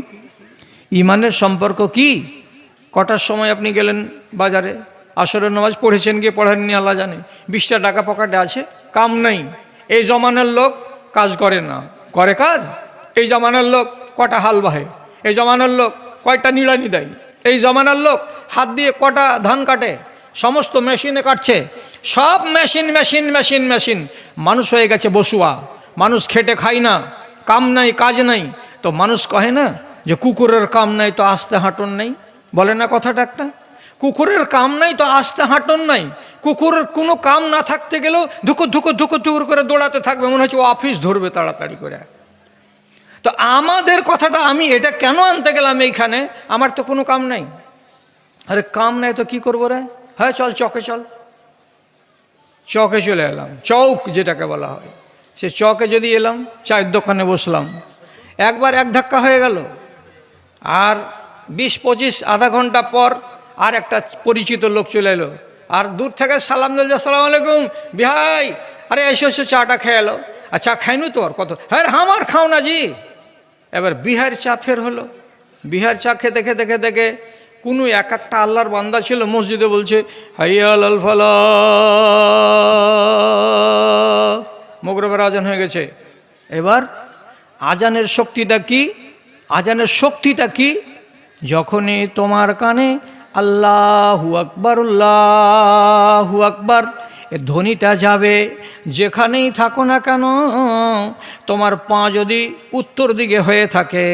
A: ঈমানের সম্পর্ক কি? কটার সময় আপনি গেলেন বাজারে, আসরের নামাজ পড়েছেন কি পড়েননি আল্লাহ জানে, 20টা টাকা পকেটে আছে, কাম নেই। এই জমানার লোক কাজ করে না, করে কাজ? এই জমানার লোক কটা হাল বাহে? এই জমানার লোক কয়টা নিড়ানি দেয়? এই জমানার লোক হাত দিয়ে কটা ধান কাটে? সমস্ত মেশিনে কাটছে, সব মেশিন। মানুষ হয়ে গেছে বসুয়া, মানুষ খেটে খায় না, কাম নাই কাজ নাই। তো মানুষ কহে না যে কুকুরের কাম নাই তো আস্তে হাঁটন নাই, বলে না কথাটা একটা? কুকুরের কাম নাই তো আস্তে হাঁটন নাই। কুকুরের কোনো কাম না থাকতে গেলেও ধুকুর করে দৌড়াতে থাকবে, মনে হচ্ছে ও অফিস ধরবে তাড়াতাড়ি করে। তো আমাদের কথাটা আমি এটা কেন আনতে গেলাম এইখানে? আমার তো কোনো কাম নাই। আরে কাম নাই তো কি করবো রে? হ্যাঁ চল চকে চলে এলাম, চৌক যেটাকে বলা হয়। সে চকে যদি এলাম, চায়ের দোকানে বসলাম, একবার এক ধাক্কা হয়ে গেল। আর 20-25 আধা ঘন্টা পর আর একটা পরিচিত লোক চলে এলো, আর দূর থেকে সালাম দিল, আসসালামু আলাইকুম বিহাই, আরে এসো চাটা খেয়ে এলো। আর চা খাইনু তোর কত? হ্যাঁ আমার খাও না জি। এবার বিহার চা ফের হলো। বিহার চা খেতে খেতে কোনো একটা আল্লাহর বান্দা ছিল মসজিদে, বলছে হাইয়া আলাল ফালাহ, মাগরিবের আজান হয়ে গেছে। এবার আজানের শক্তিটা কি? যখনই তোমার কানে আল্লাহু আকবার এ ধ্বনিটা যাবে, যেখানেই থাকো না কেন, তোমার পা যদি উত্তর দিকে হয়ে থাকে,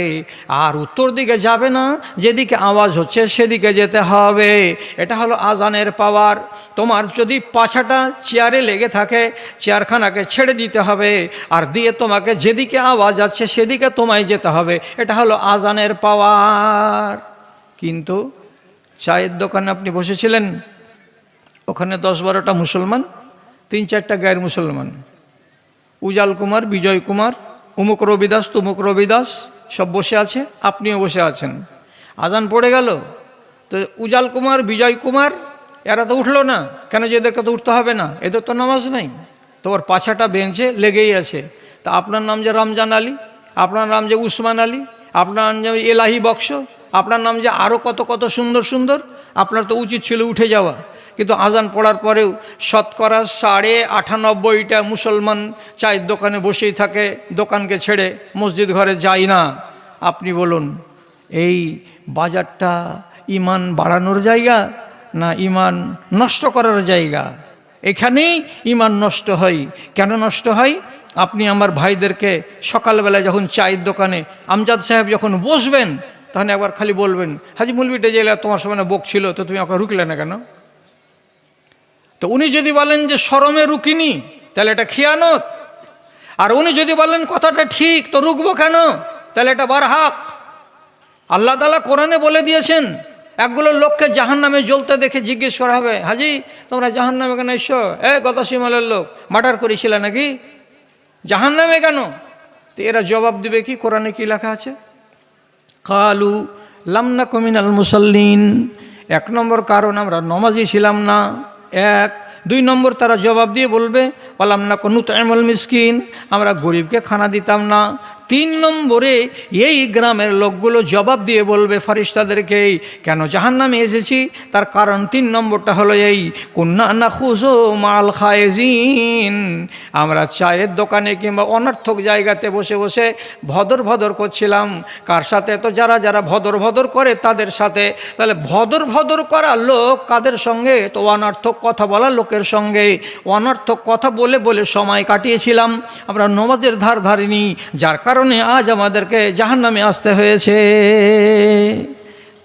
A: আর উত্তর দিকে যাবে না, যেদিকে আওয়াজ হচ্ছে সেদিকে যেতে হবে। এটা হলো আজানের পাওয়ার। তোমার যদি পাছাটা চেয়ারে লেগে থাকে, চেয়ারখানাকে ছেড়ে দিতে হবে, আর দিয়ে তোমাকে যেদিকে আওয়াজ আছে সেদিকে তোমায় যেতে হবে। এটা হলো আজানের পাওয়ার। কিন্তু চায়ের দোকানে আপনি বসেছিলেন, ওখানে 10-12টা মুসলমান, 3-4টা গায়ের মুসলমান, উজাল কুমার, বিজয় কুমার, উমুক রবিদাস, তুমুক রবিদাস সব বসে আছে, আপনিও বসে আছেন। আজান পড়ে গেল, তো উজাল কুমার, বিজয় কুমার এরা তো উঠলো না। কেন যে এদেরকে তো উঠতে হবে না, এদের তো নামাজ নেই। তো ওর পাছাটা বেঞ্চে লেগেই আছে। তা আপনার নাম যে রমজান আলী, আপনার নাম যে উসমান আলী, আপনার নাম যে এলাহি বক্স, আপনার নাম যে আরও কত সুন্দর, আপনার তো উচিত ছিল উঠে যাওয়া। কিন্তু আজান পড়ার পরেও শতকরা 98.5টা মুসলমান চায়ের দোকানে বসেই থাকে, দোকানকে ছেড়ে মসজিদ ঘরে যায় না। আপনি বলুন, এই বাজারটা ঈমান বাড়ানোর জায়গা না ঈমান নষ্ট করার জায়গা? এখানেই ঈমান নষ্ট হয়। কেন নষ্ট হয়? আপনি আমার ভাইদেরকে সকালবেলা যখন চায়ের দোকানে আমজাদ সাহেব যখন বসবেন, তখন একবার খালি বলবেন, হাজি মুলবিটা জেলা তোমার সামনে বকছিল, তো তুমি ওকে রুকলে না কেন? তো উনি যদি বলেন যে শরমে রুকিনি, তাহলে এটা খিয়ানত। আর উনি যদি বলেন কথাটা ঠিক, তো রুকবো কেন? তাহলে এটা বারহাক। আল্লাহ তাআলা কোরআনে বলে দিয়েছেন, একগুলো লোককে জাহান্নামে জ্বলতে দেখে জিজ্ঞেস করা হবে, হাজি তোমরা জাহান্নামে কেন এসছো? গতশিমলের লোক মার্ডার করেছিল নাকি, জাহান্নামে কেন? তো এরা জবাব দিবে কি? কোরআনে কি লেখা আছে? কালু লাম নাকু মিনাল মুসাল্লিন। 1 নম্বর কারণ, আমরা নমাজি ছিলাম না। 1 2 নম্বর তারা জবাব দিয়ে বলবে ওয়ালাম নাকু নুতইমুল মিসকিন, আমরা গরিবকে খানা দিতাম না। 3 নম্বরে এই গ্রামের লোকগুলো জবাব দিয়ে বলবে ফেরেশতাদেরকে, কেন জাহান্নামে এসেছি? তার কারণ 3 নম্বরটা হলো এই, কুন্না নাখুযু মাল খায়েজিন, আমরা চায়ের দোকানে কিংবা অনর্থক জায়গাতে বসে বসে ভদর ভদর করছিলাম। কার সাথে? তো যারা যারা ভদর ভদর করে তাদের সাথে। তাহলে ভদর ভদর করা লোক কাদের সঙ্গে? তো অনর্থক কথা বলা লোকের সঙ্গে। অনর্থক কথা বলে বলে সময় কাটিয়েছিলাম, আমরা নামাজের ধার ধারিনি, যার কারণে আজ আমাদেরকে জাহান্নামে আসতে হয়েছে।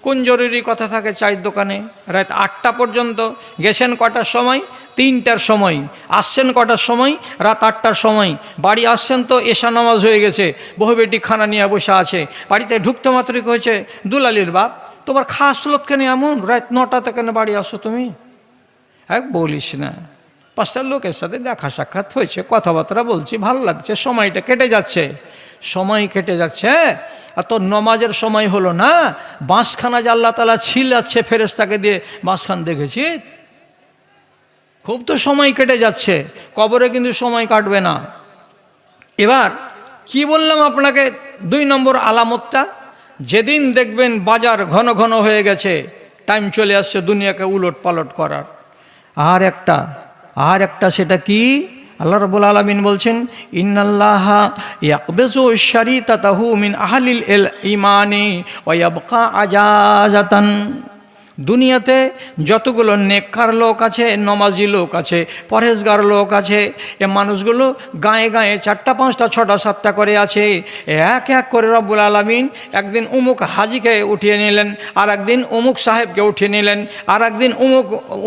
A: কোন জরুরি কথা থাকে চায়ের দোকানে? রাত 8টা পর্যন্ত। গেছেন কটার সময়? 3টার সময়। আসছেন কটার সময়? রাত 8টার সময়। বাড়ি আসছেন তো এশা নামাজ হয়ে গেছে, বহু বেটি খানা নিয়ে বসে আছে। বাড়িতে ঢুকতে মাত্রই হয়েছে, দুলালির বাপ তোমার খাস লোক কেন এমন রাত 9টাতে কেন বাড়ি আসো তুমি? বলিস না, 5টা লোকের সাথে দেখা সাক্ষাৎ হয়েছে, কথাবার্তা বলছি, ভালো লাগছে, সময়টা কেটে যাচ্ছে, সময় কেটে যাচ্ছে। আর তোর নমাজের সময় হলো না। বাঁশখানা যে আল্লাহ তাআলা ছিলাচ্ছে ফেরেশতাকে দিয়ে, বাঁশখান দেখেছি? খুব তো সময় কেটে যাচ্ছে, কবরে কিন্তু সময় কাটবে না। এবার কি বললাম আপনাকে? 2 নম্বর আলামতটা, যেদিন দেখবেন বাজার ঘন ঘন হয়ে গেছে, টাইম চলে আসছে দুনিয়াকে উলট পালট করার। আর একটা সেটা কি? আল্লাহ রাব্বুল আলামিন বলছেন, ইন্নাল্লাহা ইয়াকবিজু শারিতাতাহু মিন আহলিল ঈমানি ওয়া ইয়াবকা আজাজাতান। দুনিয়াতে যতগুলো নেককার লোক আছে, নমাজি লোক আছে, পরহেজগার লোক আছে, এ মানুষগুলো গায়ে গায়ে 4টা 5টা 6টা 7টা করে আছে। এক এক করে রব্বুল আলামিন একদিন অমুক হাজিকে উঠিয়ে নিলেন, আর একদিন অমুক সাহেবকে উঠিয়ে নিলেন, আর একদিন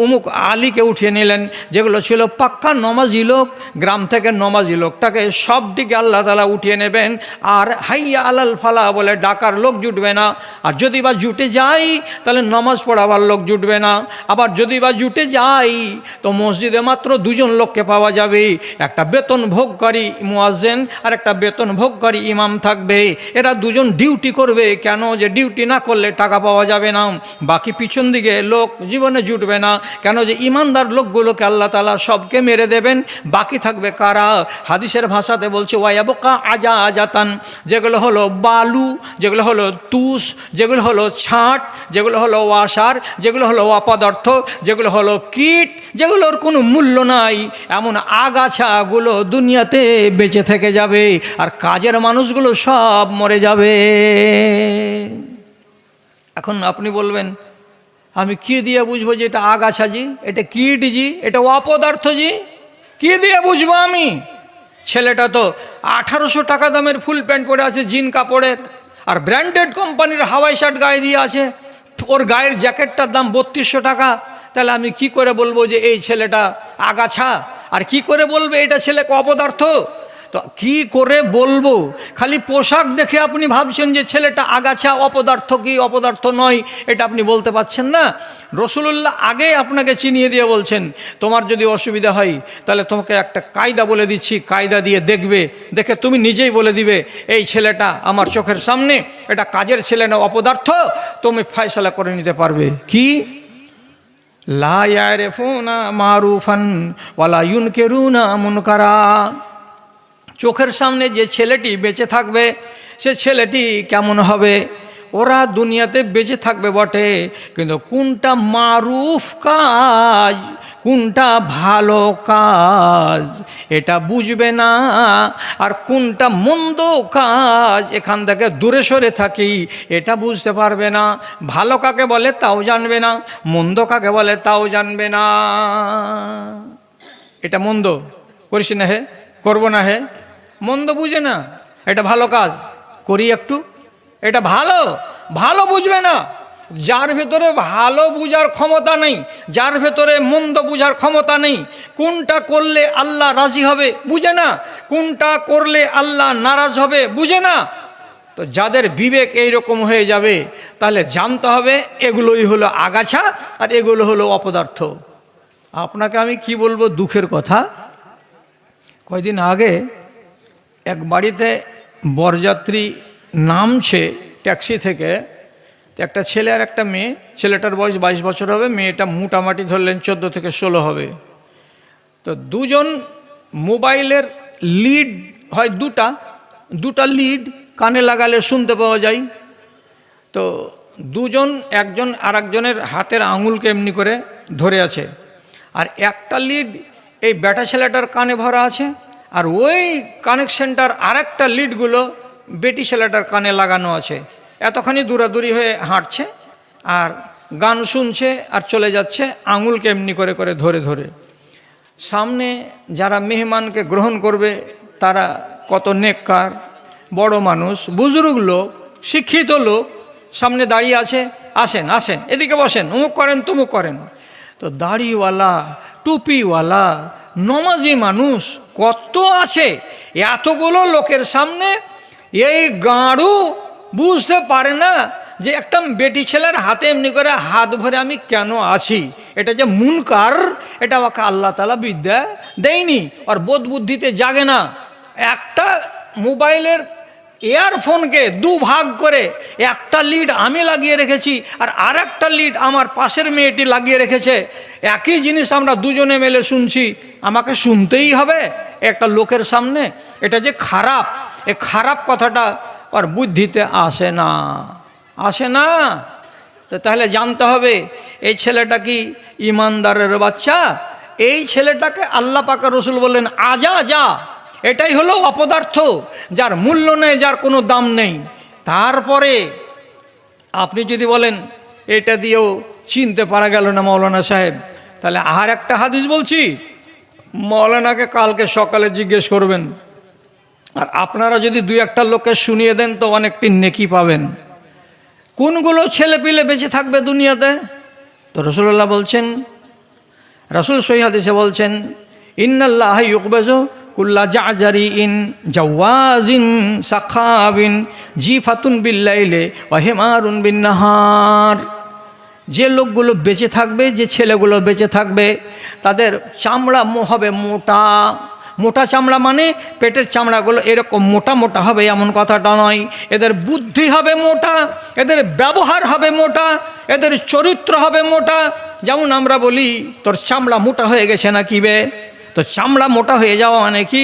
A: অমুক আলীকে উঠিয়ে নিলেন। যেগুলো ছিল পাক্কা নমাজি লোক, গ্রাম থেকে নমাজি লোকটাকে সব দিকে আল্লাহ তাআলা উঠিয়ে নেবেন। আর হাইয়া আলাল ফালা বলে ডাকার লোক জুটবে না। আর যদি বা জুটে যায় তাহলে নমাজ পড়াবার লোক জুটবে না। আবার যদি বা জুটে যায় তো মসজিদে মাত্র 2জন লোককে পাওয়া যাবে, একটা বেতন ভোগকারী মুয়াজ্জিন আর একটা বেতন ভোগকারী ইমাম থাকবে। এরা 2জন ডিউটি করবে। কেন? যে ডিউটি না করলে টাকা পাওয়া যাবে না। বাকি পিছন দিকে লোক জীবনে জুটবে না। কেন? যে ইমানদার লোকগুলোকে আল্লাহ তাআলা সবকে মেরে দেবেন। বাকি থাকবে কারা? হাদিসের ভাষাতে বলছে ওয়ায়াবকা আজাজাতান, যেগুলো হলো বালু, যেগুলো হলো তুষ, যেগুলো হলো ছাট, যেগুলো হলো ওয়াসার, যেগুলো হলো অপদার্থ, যেগুলো হলো কীট, যেগুলোর কোনো মূল্য নাই, এমন আগাছাগুলো দুনিয়াতে বেঁচে থেকে যাবে। আর কাজের মানুষগুলো সব মরে যাবে। এখন আপনি বলবেন, আমি কি দিয়ে বুঝবো যে এটা আগাছা জি, এটা কীট জি, এটা অপদার্থ জি? কি দিয়ে বুঝবো আমি? ছেলেটা তো 1800 টাকা দামের ফুল প্যান্ট পরে আছে জিন কাপড়ের, আর ব্র্যান্ডেড কোম্পানির হাওয়াই শার্ট গায়ে দিয়ে আছে, ওর গায়ের জ্যাকেটটার দাম 3200 টাকা। তাহলে আমি কি করে বলবো যে এই ছেলেটা আগাছা? আর কি করে বলবো এটা ছেলেকে অপদার্থ? তো কি করে বলবো? খালি পোশাক দেখে আপনি ভাবছেন যে ছেলেটা আগাছা, অপদার্থ কি অপদার্থ নয় এটা আপনি বলতে পারছেন না। রাসূলুল্লাহ আগে আপনাকে চিনিয়ে দিয়ে বলছেন, তোমার যদি অসুবিধা হয় তাহলে তোমাকে একটা কায়দা বলে দিচ্ছি, কায়দা দিয়ে দেখবে, দেখে তুমি নিজেই বলে দিবে এই ছেলেটা আমার চোখের সামনে এটা কাজের ছেলে না অপদার্থ, তুমি ফয়সালা করে নিতে পারবে। কি? লা ইয়ারিফুনা মারুফান ওয়ালা ইউনকিরুনা মুনকারা। চোখের সামনে যে ছেলেটি বেঁচে থাকবে সে ছেলেটি কেমন হবে? ওরা দুনিয়াতে বেঁচে থাকবে বটে, কিন্তু কোনটা মারুফ কাজ, কোনটা ভালো কাজ এটা বুঝবে না। আর কোনটা মন্দ কাজ, এখান থেকে দূরে সরে থাকি, এটা বুঝতে পারবে না। ভালো কাকে বলে তাও জানবে না, মন্দ কাকে বলে তাও জানবে না। এটা মন্দ করিস না হে, করবো না হে, মন্দ বুঝে না। এটা ভালো কাজ করি একটু, এটা ভালো, ভালো বুঝবে না। যার ভেতরে ভালো বুঝার ক্ষমতা নেই, যার ভেতরে মন্দ বুঝার ক্ষমতা নেই, কোনটা করলে আল্লাহ রাজি হবে বুঝে না, কোনটা করলে আল্লাহ নারাজ হবে বুঝে না। তো যাদের বিবেক এইরকম হয়ে যাবে তাহলে জানতে হবে এগুলোই হলো আগাছা আর এগুলো হলো অপদার্থ। আপনাকে আমি কি বলবো, দুঃখের কথা, কয়দিন আগে এক বাড়িতে বরযাত্রী নামছে ট্যাক্সি থেকে, একটা ছেলে আর একটা মেয়ে, ছেলেটার বয়স 22 বছর হবে, মেয়েটা মোটামুটি ধরলেন 14 থেকে 16 হবে। তো দুজন মোবাইলের লিড হয় দুটা লিড কানে লাগালে শুনতে পাওয়া যায়। তো দুজন একজন আরেকজনের হাতের আঙুলকে এমনি করে ধরে আছে, আর একটা লিড এই ব্যাটা ছেলেটার কানে ভরা আছে, আর ওই কানেকশনটার আরেকটা লিডগুলো বেটি ছেলেটার কানে লাগানো আছে। এতখানি দূরাদূরি হয়ে হাঁটছে আর গান শুনছে আর চলে যাচ্ছে আঙুলকে এমনি করে করে ধরে ধরে। সামনে যারা মেহমানকে গ্রহণ করবে তারা কত নেককার, বড় মানুষ, বুজুর্গ লোক, শিক্ষিত লোক সামনে দাঁড়িয়ে আছে, আসেন আসেন এদিকে বসেন, অমুক করেন তমুক করেন। তো দাড়িওয়ালা, টুপিওয়ালা, নমাজি মানুষ কত আছে, এতগুলো লোকের সামনে এই গাঁড়ু বুঝতে পারে না যে একটা বেটি ছেলের হাতে এমনি করে হাত ভরে আমি কেন আছি, এটা যে মুনকার, এটা আমাকে আল্লাহ তাআলা বিদ্যা দেয়নি, আর বোধ বুদ্ধিতে জাগে না। একটা মোবাইলের ইয়ারফোনকে দুভাগ করে একটা লিড আমি লাগিয়ে রেখেছি আর আরেকটা লিড আমার পাশের মেয়েটি লাগিয়ে রেখেছে, একই জিনিস আমরা দুজনে মিলে শুনছি, আমাকে শুনতেই হবে একটা লোকের সামনে। এটা যে খারাপ, এই খারাপ কথাটা আর বুদ্ধিতে আসে না। তো তাহলে জানতে হবে এই ছেলেটা কি ইমানদারের বাচ্চা? এই ছেলেটাকে আল্লাহ পাক রসুল বললেন যা, এটাই হলো অপদার্থ, যার মূল্য নেই, যার কোনো দাম নেই। তারপরে আপনি যদি বলেন এটা দিয়েও চিনতে পারা গেল না মৌলানা সাহেব, তাহলে আর একটা হাদিস বলছি, মৌলানাকে কালকে সকালে জিজ্ঞেস করবেন, আর আপনারা যদি দুই একটা লোককে শুনিয়ে দেন তো অনেকটি নেকি পাবেন। কোনগুলো ছেলে পিলে বেঁচে থাকবে দুনিয়াতে? তো রাসূলুল্লাহ বলছেন, রাসূল সহিহ হাদিসে বলছেন, ইন্নাল্লাহ ইউকবাজু কুল্লা জাজারিন জাওয়াজিন সাখাবিন জিফাতুন বিল্লাইলে ওয়া হিমারুন বিন্নাহার। যে লোকগুলো বেঁচে থাকবে, যে ছেলেগুলো বেঁচে থাকবে, তাদের চামড়া হবে মোটা চামড়া, মানে পেটের চামড়াগুলো এরকম মোটা মোটা হবে এমন কথাটা নয়। এদের বুদ্ধি হবে মোটা, এদের ব্যবহার হবে মোটা, এদের চরিত্র হবে মোটা। যেমন আমরা বলি তোর চামড়া মোটা হয়ে গেছে না কি বে, তো চামড়া মোটা হয়ে যাওয়া মানে কি,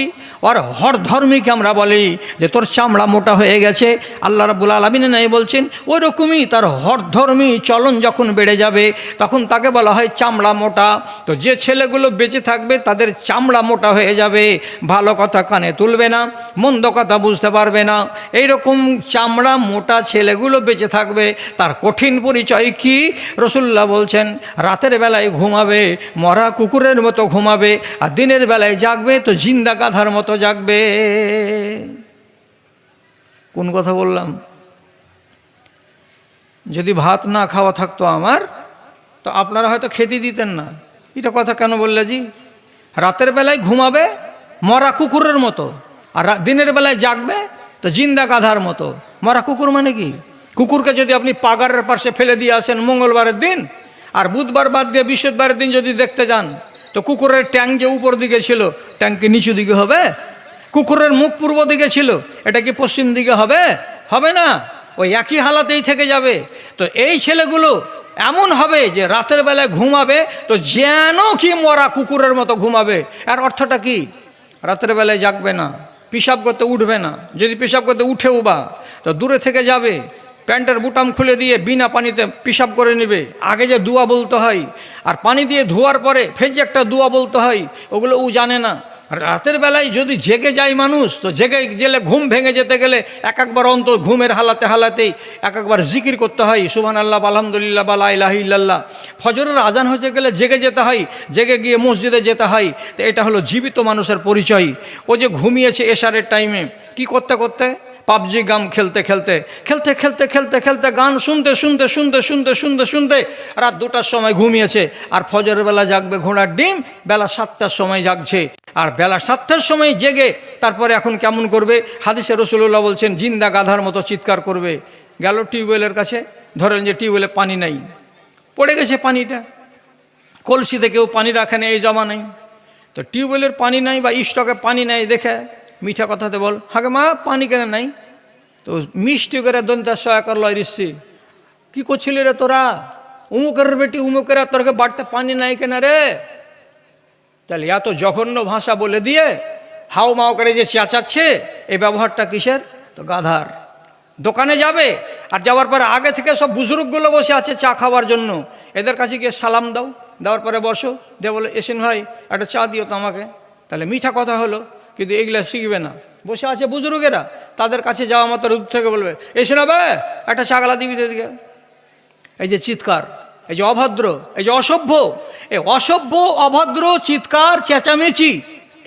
A: আর হর ধর্মীকে আমরা বলি যে তোর চামড়া মোটা হয়ে গেছে। আল্লাহ রাব্বুল আলামিন নাই বলছেন ওই রকমই তার হর ধর্মী চলন যখন বেড়ে যাবে তখন তাকে বলা হয় চামড়া মোটা। তো যে ছেলেগুলো বেঁচে থাকবে তাদের চামড়া মোটা হয়ে যাবে, ভালো কথা কানে তুলবে না, মন্দ কথা বুঝতে পারবে না, এইরকম চামড়া মোটা ছেলেগুলো বেঁচে থাকবে। তার কঠিন পরিচয় কি? রাসূলুল্লাহ বলছেন রাতের বেলায় ঘুমাবে মরা কুকুরের মতো ঘুমাবে, আর দিনের বেলায় জাগবে তো জিন্দা গাধার মতো জাগবে। কোন কথা বললাম? যদি ভাত না খাওয়া থাকতো আমার, তো আপনারা হয়তো খেতে দিতেন না। এটা কথা কেন বললে জি? রাতের বেলায় ঘুমাবে মরা কুকুরের মতো, আর দিনের বেলায় জাগবে তো জিন্দা গাধার মতো। মরা কুকুর মানে কি? কুকুরকে যদি আপনি পাগারের পাশে ফেলে দিয়ে আসেন মঙ্গলবারের দিন, আর বুধবার বাদ দিয়ে বৃহস্পতিবারের দিন যদি দেখতে যান, তো কুকুরের ট্যাং যে উপর দিকে ছিল, ট্যাঙ্কি নিচু দিকে হবে? কুকুরের মুখ পূর্ব দিকে ছিল, এটা কি পশ্চিম দিকে হবে? হবে না, ওই একই হালাতেই থেকে যাবে। তো এই ছেলেগুলো এমন হবে যে রাতের বেলায় ঘুমাবে তো যেন কি মরা কুকুরের মতো ঘুমাবে। আর অর্থটা কি? রাতের বেলায় জাগবে না, পেশাব করতে উঠবে না, যদি পেশাব করতে উঠেও বা তো দূরে থেকে যাবে, প্যান্টের বুটাম খুলে দিয়ে বিনা পানিতে পেশাব করে নেবে। আগে যে দুয়া বলতে হয়, আর পানি দিয়ে ধোয়ার পরে ফের যে একটা দুয়া বলতে হয়, ওগুলো ও জানে না। রাতের বেলায় যদি জেগে যায় মানুষ, তো জেগে গেলে ঘুম ভেঙে যেতে গেলে একবার অন্তর ঘুমের হালাতেই একবার জিকির করতে হয়, সুবহানাল্লাহ, আলহামদুলিল্লাহ, লা ইলাহা ইল্লাল্লাহ। ফজরের আজান হয়ে গেলে জেগে যেতে হয়, জেগে গিয়ে মসজিদে যেতে হয়। তো এটা হলো জীবিত মানুষের পরিচয়। ও যে ঘুমিয়েছে এশারের টাইমে, কি করতে করতে? পাবজি গান খেলতে গান শুনতে রাত 2টার সময় ঘুমিয়েছে, আর ফজরের বেলা জাগবে ঘোড়ার ডিম, বেলা 7টার সময় জাগছে। আর বেলা 7টার সময় জেগে তারপরে এখন কেমন করবে? হাদিসে রাসূলুল্লাহ বলছেন জিন্দা গাধার মতো চিৎকার করবে। গেল টিউবওয়েলের কাছে, ধরেন যে টিউবওয়েলে পানি নাই, পড়ে গেছে পানিটা, কলসিতে কেউ পানি রাখে না এই জমানায়, তো টিউবওয়েলের পানি নাই বা স্টকে পানি নাই দেখে মিঠা কথাতে বল, হাগে মা পানি কেন নাই? তো মিষ্টি করে দন্তার সহায় করল ঋষি, কী করছিলি রে তোরা? উমুকের বেটি উমুকের, তোরকে বাড়তে পানি নাই কেন রে? তাহলে এত জঘন্য ভাষা বলে দিয়ে হাও মাও করে যে চেঁচাচ্ছে, এই ব্যবহারটা কিসের? তো গাধার। দোকানে যাবে আর যাওয়ার পরে আগে থেকে সব বুজুর্গগুলো বসে আছে চা খাওয়ার জন্য, এদের কাছে গিয়ে সালাম দাও, দেওয়ার পরে বসো, দিয়ে বলে এসেন ভাই একটা চা দিও তো আমাকে। তাহলে মিঠা কথা হলো, কিন্তু এগুলা শিখবে না। বসে আছে বুজুর্গেরা, তাদের কাছে যাওয়া মতো দূর থেকে বলবে এসে না বে একটা চাগালা দিবি দিকে। এই যে চিৎকার, এই যে অভদ্র, এই যে অসভ্য, এই অসভ্য অভদ্র চিৎকার চেঁচামেচি,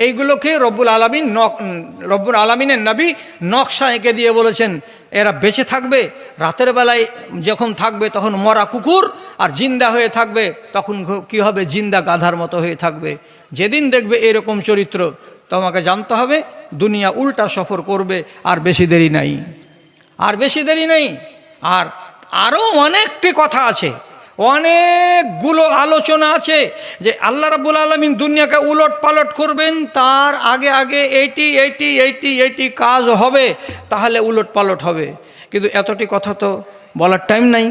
A: এইগুলোকে রব্বুল আলামিনের নবী নকশা এঁকে দিয়ে বলেছেন এরা বেঁচে থাকবে, রাতের বেলায় যখন থাকবে তখন মরা কুকুর, আর জিন্দা হয়ে থাকবে তখন কি হবে? জিন্দা গাধার মতো হয়ে থাকবে। যেদিন দেখবে এরকম চরিত্র, তোমাকে জানতে হবে দুনিয়া উল্টা সফর করবে, আর বেশি দেরি নাই, আর বেশি দেরি নেই। আর আরও অনেকটি কথা আছে, অনেকগুলো আলোচনা আছে যে আল্লাহ রাব্বুল আলামিন দুনিয়াকে উলট পালট করবেন, তার আগে আগে এইটি কাজ হবে, তাহলে উলট পালট হবে। কিন্তু এতটি কথা তো বলার টাইম নাই।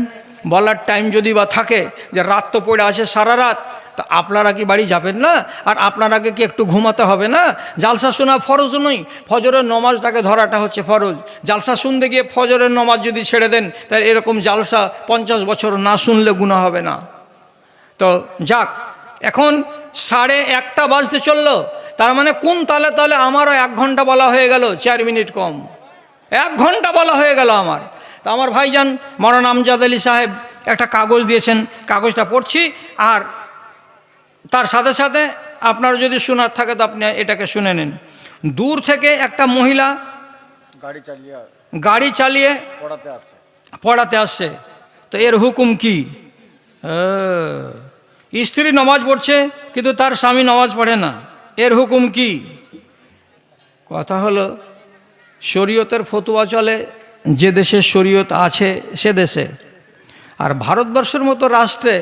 A: বলার টাইম যদি বা থাকে, যে রাত তো পড়ে আছে সারা রাত, তা আপনারা কি বাড়ি যাবেন না? আর আপনারাকে কি একটু ঘুমাতে হবে না? জালসা শোনা ফরজ নয়, ফজরের নমাজটাকে ধরাটা হচ্ছে ফরজ। জালসা শুনতে গিয়ে ফজরের নমাজ যদি ছেড়ে দেন, তাহলে এরকম জালসা 50 বছর না শুনলে গুনাহ হবে না। তো যাক, এখন 1:30 বাজতে চললো, তার মানে কোন তালে তালে আমারও 1 ঘন্টা বলা হয়ে গেল, 4 মিনিট কম, 1 ঘন্টা বলা হয়ে গেল আমার। তো আমার ভাইজান মৌলানা আমজাদ আলী সাহেব একটা কাগজ দিয়েছেন, কাগজটা পড়ছি, আর তার সাথে সাথে আপনার যদি শোনার থাকে তো আপনি এটাকে শুনে নিন। দূর থেকে একটা মহিলা গাড়ি চালিয়ে পড়াতে আসছে, তো এর হুকুম কি? স্ত্রী নামাজ পড়ছে কিন্তু তার স্বামী নামাজ পড়ে না, এর হুকুম কি? কথা হলো শরীয়তের ফতোয়া চলে যে দেশে শরীয়ত আছে সে দেশে, আর ভারতবর্ষের মতো রাষ্ট্রে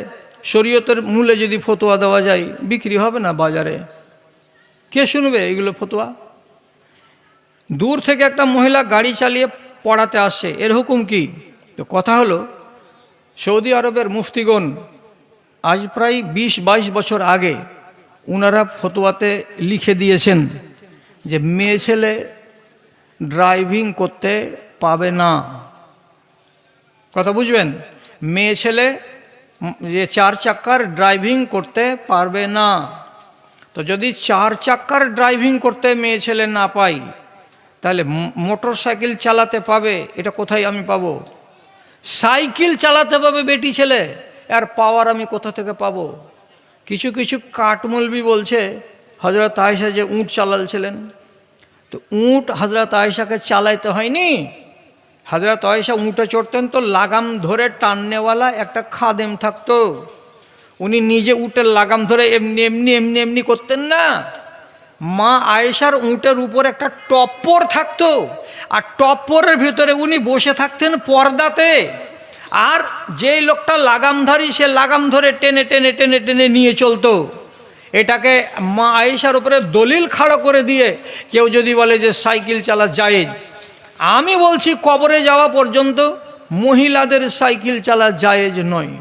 A: শরীয়তের মূলে যদি ফতোয়া দেওয়া যায়, বিক্রি হবে না বাজারে, কে শুনবে এগুলো ফতোয়া? দূর থেকে একটা মহিলা গাড়ি চালিয়ে পড়াতে আসছে, এর হুকুম কি? তো কথা হলো সৌদি আরবের মুফতিগণ আজ প্রায় 20-22 বছর আগে ওনারা ফতোয়াতে লিখে দিয়েছেন যে মেয়ে ছেলে ড্রাইভিং করতে পাবে না। কথা বুঝবেন? মেয়ে ছেলে যে 4 চাক্কার ড্রাইভিং করতে পারবে না। তো যদি 4 চাক্কার ড্রাইভিং করতে মেয়ে ছেলে না পাই, তাহলে মোটর সাইকেল চালাতে পাবে, এটা কোথায় আমি পাবো? সাইকেল চালাতে পাবে বেটি ছেলে, আর পাওয়ার আমি কোথা থেকে পাবো? কিছু কিছু কাঠমৌলবি বলছে হযরত আয়েশা যে উঁট চালাচ্ছিলেন, তো উঁট হযরত আয়েশাকে চালাইতে হয়নি। হযরত আয়েশা উঁটে চড়তেন তো লাগাম ধরে টাননেওয়ালা একটা খাদেম থাকতো, উনি নিজে উটের লাগাম ধরে এমনি এমনি এমনি এমনি করতেন না। মা আয়েশার উঁটের উপর একটা টপ্পর থাকতো, আর টপ্পরের ভিতরে উনি বসে থাকতেন পর্দাতে, আর যেই লোকটা লাগামধারী সে লাগাম ধরে টেনে টেনে টেনে টেনে নিয়ে চলতো। এটাকে মা আয়েশার উপরে দলিল খাড়ো করে দিয়ে কেউ যদি বলে যে সাইকেল চালা জায়েজ, আমি বলছি কবরে যাওয়া পর্যন্ত মহিলাদের সাইকেল চালা জায়েজ নয়,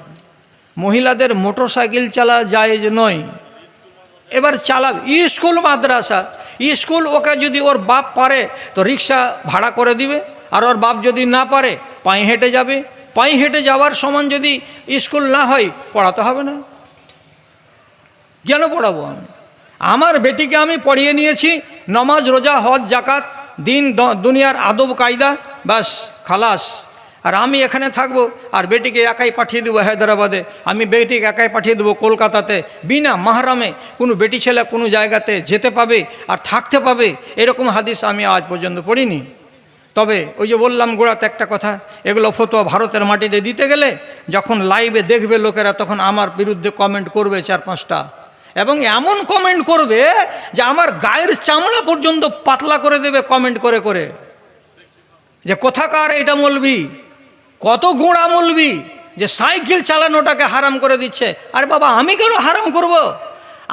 A: মহিলাদের মোটর সাইকেল চালা জায়েজ নয়। এবার চালা স্কুল মাদ্রাসা, স্কুল ওকে যদি ওর বাপ পারে তো রিক্সা ভাড়া করে দিবে, আর ওর বাপ যদি না পারে পায়ে হেঁটে যাবে। পায়ে হেঁটে যাওয়ার সমান যদি স্কুল না হয় পড়াতে হবে না। কেন পড়াবো? আমি আমার বেটিকে আমি পড়িয়ে নিয়েছি নামাজ রোজা হজ জাকাত দিন দুনিয়ার আদব কায়দা, বাস খালাস। আর আমি এখানে থাকবো আর বেটিকে একাই পাঠিয়ে দেবো হায়দ্রাবাদে, আমি বেটিকে একাই পাঠিয়ে দেবো কলকাতাতে, বিনা মাহরামে কোনো বেটি ছেলে কোনো জায়গাতে যেতে পাবে আর থাকতে পাবে, এরকম হাদিস আমি আজ পর্যন্ত পড়িনি। তবে ওই যে বললাম গোড়াতে একটা কথা, এগুলো ফতোয়া ভারতের মাটিতে দিতে গেলে যখন লাইভে দেখবে লোকেরা, তখন আমার বিরুদ্ধে কমেন্ট করবে 4-5টা, এবং এমন কমেন্ট করবে যে আমার গায়ের চামড়া পর্যন্ত পাতলা করে দেবে কমেন্ট করে করে, যে কোথাকার এটা মৌলবি, কত গোঁড়া মৌলবি যে সাইকেল চালানোটাকে হারাম করে দিচ্ছে। আরে বাবা, আমি কেন হারাম করব?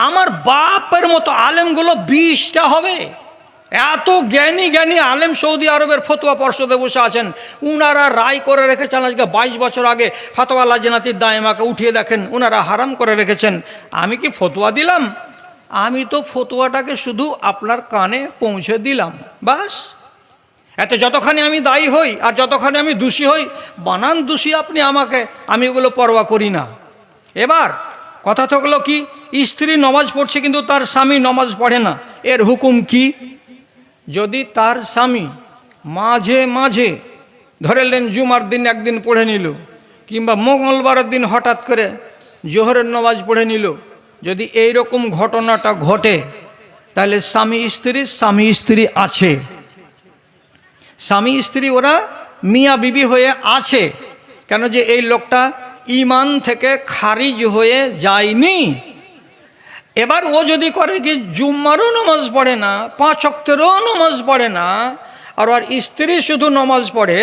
A: আমার বাপের মতো আলেমগুলো 20টা হবে। এত জ্ঞানী জ্ঞানী আলেম সৌদি আরবের ফতোয়া পর্ষদে বসে আছেন, উনারা রায় করে রেখেছেন। আজকে 22 বছর আগে ফতোয়া লাজনাতির দায়মাকে উঠিয়ে দেখেন, উনারা হারাম করে রেখেছেন। আমি কি ফতোয়া দিলাম? আমি তো ফতোয়াটাকে শুধু আপনার কানে পৌঁছে দিলাম, বাস। এতে যতখানি আমি দায়ী হই আর যতখানি আমি দোষী হই, বানান দোষী আপনি আমাকে, আমি ওগুলো পরোয়া করি না। এবার কথা থাকলো কি, স্ত্রী নমাজ পড়ছে কিন্তু তার স্বামী নমাজ পড়ে না, এর হুকুম কি? যদি তার স্বামী মাঝে মাঝে ধরেলেন জুমার দিন একদিন পড়ে নিল, কিংবা মঙ্গলবারের দিন হঠাৎ করে জোহরের নমাজ পড়ে নিল, যদি এই রকম ঘটনাটা ঘটে, তাহলে স্বামী স্ত্রী আছে, স্বামী স্ত্রী ওরা মিয়া বিবি হয়ে আছে। কেন? যে এই লোকটা ঈমান থেকে খারিজ হয়ে যায়নি। এবার ও যদি করে কি, জুম্মারও নামাজ পড়ে না, 5 ওয়াক্তেরও নামাজ পড়ে না, আর ওর স্ত্রী শুধু নামাজ পড়ে,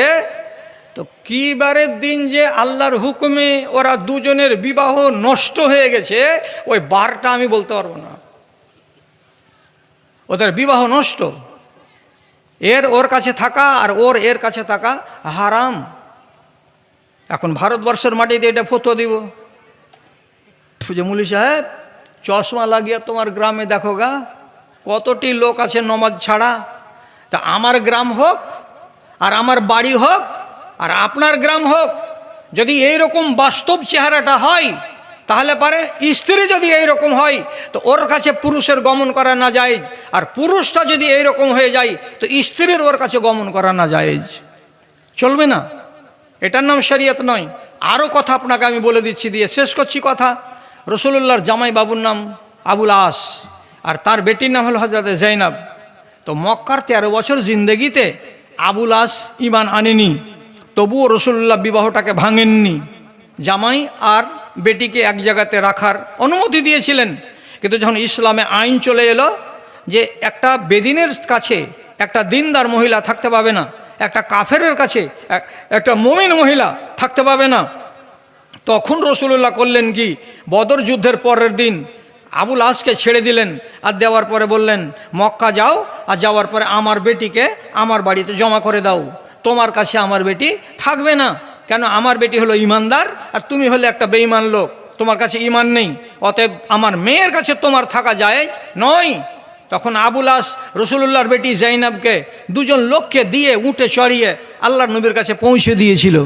A: তো কি বারের দিন যে আল্লাহর হুকুমে ওরা দুজনের বিবাহ নষ্ট হয়ে গেছে, ওই বারটা আমি বলতে পারবো না। ওদের বিবাহ নষ্ট, ওর কাছে থাকা আর এর কাছে থাকা হারাম। এখন ভারতবর্ষের মাটিতে এটা ফতোয়া দিব যে মুলি সাহেব, চশমা লাগিয়ে তোমার গ্রামে দেখো গা কতটি লোক আছে নমাজ ছাড়া। তা আমার গ্রাম হোক আর আমার বাড়ি হোক আর আপনার গ্রাম হোক, যদি এই রকম বাস্তব চেহারাটা হয়, তাহলে পারে স্ত্রী যদি এই রকম হয় তো ওর কাছে পুরুষের গমন করা না যায়, আর পুরুষটা যদি এই রকম হয়ে যায় তো স্ত্রীর ওর কাছে গমন করা না যায়, চলবে না। এটার নাম শরীয়ত নয়। আরও কথা আপনাকে আমি বলে দিচ্ছি, দিয়ে শেষ করছি কথা। রসুলুল্লাহর জামাই বাবুর নাম আবুল আস, আর তার বেটির নাম হল হজরত জৈনব। তো মক্কার 13 বছর জিন্দেগিতে আবুল আস ঈমান আনেনি, তবুও রসুলুল্লাহ বিবাহটাকে ভাঙেননি। জামাই আর বেটিকে এক জায়গাতে রাখার অনুমতি দিয়েছিলেন, কিন্তু যখন ইসলামে আইন চলে এলো যে একটা বেদিনের কাছে একটা দিনদার মহিলা থাকতে পাবে না, একটা কাফেরের কাছে একটা মুমিন মহিলা থাকতে পাবে না, তখন রসুলুল্লাহ করলেন কি, বদর যুদ্ধের পরের দিন আবুল আসকে ছেড়ে দিলেন, আর দেওয়ার পরে বললেন মক্কা যাও, আর যাওয়ার পরে আমার বেটিকে আমার বাড়িতে জমা করে দাও, তোমার কাছে আমার বেটি থাকবে না। কেন? আমার বেটি হলো ইমানদার আর তুমি হলে একটা বেঈমান লোক, তোমার কাছে ঈমান নেই, অতএব আমার মেয়ের কাছে তোমার থাকা জায়েজ নয়। তখন আবুল আস রসুলুল্লাহর বেটি জৈনবকে দুজন লোককে দিয়ে উঠে চড়িয়ে আল্লাহর নবীর কাছে পৌঁছে দিয়েছিল।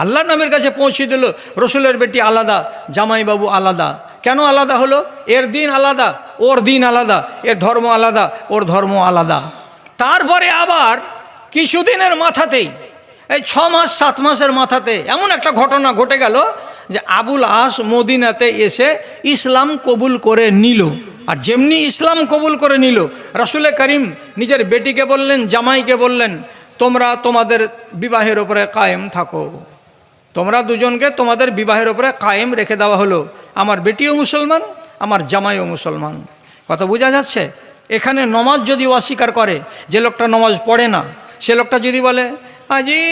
A: আল্লাহর নবীর কাছে পৌঁছে দিল। রসুলের বেটি আলাদা, জামাইবাবু আলাদা। কেন আলাদা হলো? এর দিন আলাদা, ওর দিন আলাদা, এর ধর্ম আলাদা, ওর ধর্ম আলাদা। তারপরে আবার কিছুদিনের মাথাতেই, এই 6 মাস 7 মাসের মাথাতে এমন একটা ঘটনা ঘটে গেল যে আবুল আস মদিনাতে এসে ইসলাম কবুল করে নিল। আর যেমনি ইসলাম কবুল করে নিল, রাসূল করিম নিজের বেটিকে বললেন, জামাইকে বললেন, তোমরা তোমাদের বিবাহের ওপরে কায়েম থাকো। তোমরা দুজনকে তোমাদের বিবাহের ওপরে কায়েম রেখে দেওয়া হলো। আমার বেটিও মুসলমান, আমার জামাইও মুসলমান। কথা বোঝা যাচ্ছে? এখানে নমাজ যদি অস্বীকার করে, যে লোকটা নমাজ পড়ে না, সে লোকটা যদি বলে আজি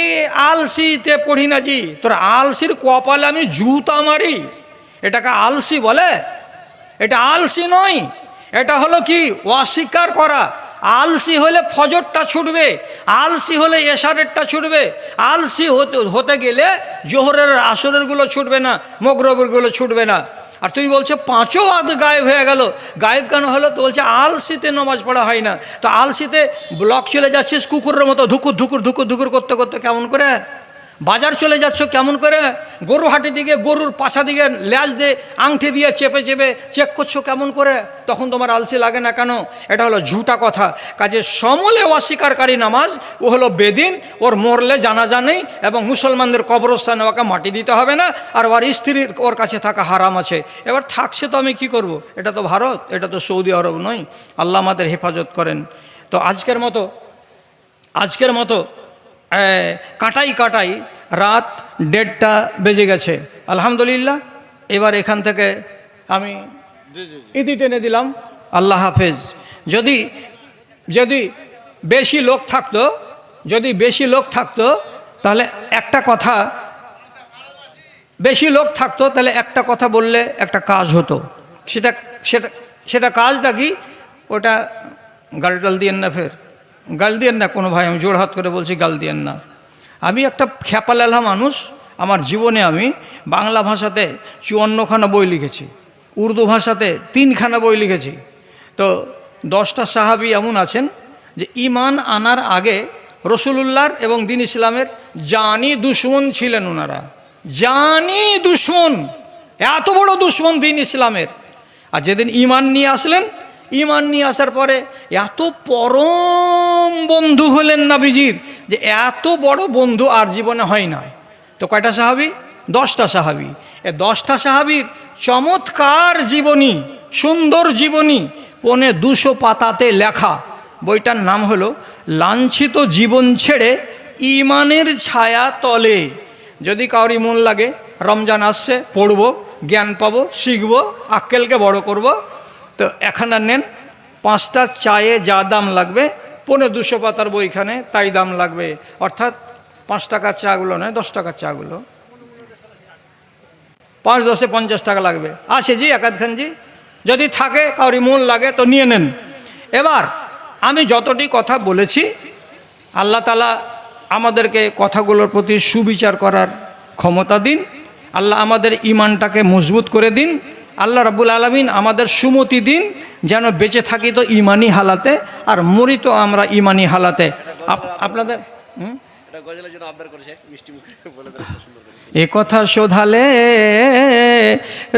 A: আলসিতে পড়ি না জি, তোর আলসির কপালে আমি জুতা মারি, এটাকে আলসি বলে? এটা আলসি নয়, এটা হলো কি অস্বীকার করা। আলসি হলে ফজরটা ছুটবে, আলসি হলে এশারেরটা ছুটবে, আলসি হতে গেলে জোহরের আসরেরগুলো ছুটবে না, মগরবেরগুলো ছুটবে না। আর তুমি বলছো 5 ওয়াক্ত গায়েব হয়ে গেল। গায়েব কেন হলো? তো বলছে আলসিতে নামাজ পড়া হয় না। তো আলসিতে ব্লক চলে যাচ্ছিস কুকুরের মতো ধুকুর ধুকুর ধুকুর ধুকুর করতে করতে, কেমন করে? বাজার চলে যাচ্ছ কেমন করে? গরু হাটে দিকে গরুর পাশা দিকে ল্যাজ দিয়ে আংটি দিয়ে চেপে চেপে চেক করছো কেমন করে? তখন তোমার আলসি লাগে না কেন? এটা হলো ঝুটা কথা। কাজে সমূলে অস্বীকারী নামাজ, ও হলো বেদিন, ওর মরলে জানাজা নেই, এবং মুসলমানদের কবরস্থানে ওকে মাটি দিতে হবে না, আর ওর স্ত্রীর ওর কাছে থাকা হারাম আছে। এবার থাকছে তো আমি কি করব? এটা তো ভারত, এটা তো সৌদি আরব নয়। আল্লাহ আমাদের হেফাজত করেন। তো আজকের মতো কাটাই রাত 1:30 বেজে গেছে। আলহামদুলিল্লাহ। এবার এখান থেকে আমি ইতি টেনে দিলাম, আল্লাহ হাফেজ। যদি যদি বেশি লোক থাকতো, যদি বেশি লোক থাকতো তাহলে একটা কথা, বেশি লোক থাকতো তাহলে একটা কথা বললে একটা কাজ হতো। সেটা সেটা সেটা কাজটা কি? ওটা গাল টাল দিয়েন না, ফের গাল দিয়েন না কোনো ভাই, আমি জোড়হাত করে বলছি গাল দিয়েন না। আমি একটা খ্যাপালেলা মানুষ, আমার জীবনে আমি বাংলা ভাষাতে 54খানা বই লিখেছি, উর্দু ভাষাতে 3খানা বই লিখেছি। তো 10টা সাহাবী এমন আছেন যে ঈমান আনার আগে রসুলুল্লাহর এবং দ্বীন ইসলামের জানি দুশমন ছিলেন ওনারা, জানি দুশমন, এত বড় দুশমন দ্বীন ইসলামের। আর যেদিন ঈমান নিয়ে আসলেন, ঈমান নিয়ে আসার পরে এত পরম বন্ধু হলেন নবীজির যে এত বড় বন্ধু আর জীবনে হয় না। তো কয়টা সাহাবী? 10টা সাহাবী। এ 10টা সাহাবীর চমৎকার জীবনী, সুন্দর জীবনী 250 পাতাতে লেখা। বইটার নাম হলো লাঞ্ছিত জীবন ছেড়ে ঈমানের ছায়া তলে। যদি কাউরি মন লাগে, রমজান আসছে, পড়বো, জ্ঞান পাবো, শিখবো, আক্কেলকে বড় করব, তো এখানে নেন। 5টা চায়ে যা দাম লাগবে 250 পাতার বইখানে তাই দাম লাগবে। অর্থাৎ 5 টাকার চাগুলো নয়, 10 টাকার চাগুলো 5 10 50 টাকা লাগবে। আসে জি একাধখান জি, যদি থাকে কাউরি মন লাগে তো নিয়ে নেন। এবার আমি যতটি কথা বলেছি, আল্লাহ তাআলা আমাদেরকে কথাগুলোর প্রতি সুবিচার করার ক্ষমতা দিন। আল্লাহ আমাদের ঈমানটাকে মজবুত করে দিন। আল্লাহ রাব্বুল আলামিন আমাদের সুমতি দিন যেন বেঁচে থাকি তো ঈমানি হালাতে, আর মরি তো আমরা ঈমানি হালাতে। আপনাদের এ কথা শোধালে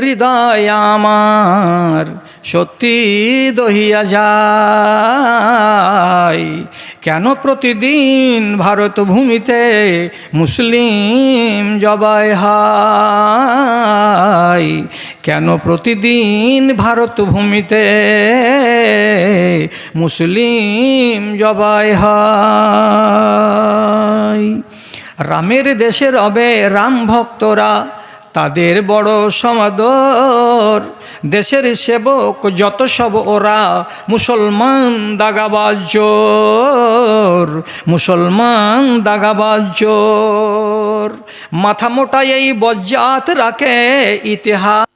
A: হৃদয় আমার সত্যি দহিয়া যায়, কেন প্রতিদিন ভারত ভূমিতে মুসলিম জবাই হয়, কেন প্রতিদিন ভারত ভূমিতে মুসলিম জবাই হয়। রামের দেশে রবে রাম ভক্তরা, তাদের বড় সমাদর, দেশের সেবক যত সব ওরা মুসলমান দাগাবাজ চোর, মুসলমান দাগাবাজ চোর। মাথা মোটা এই বজ্জাত রাখে ইতিহাস।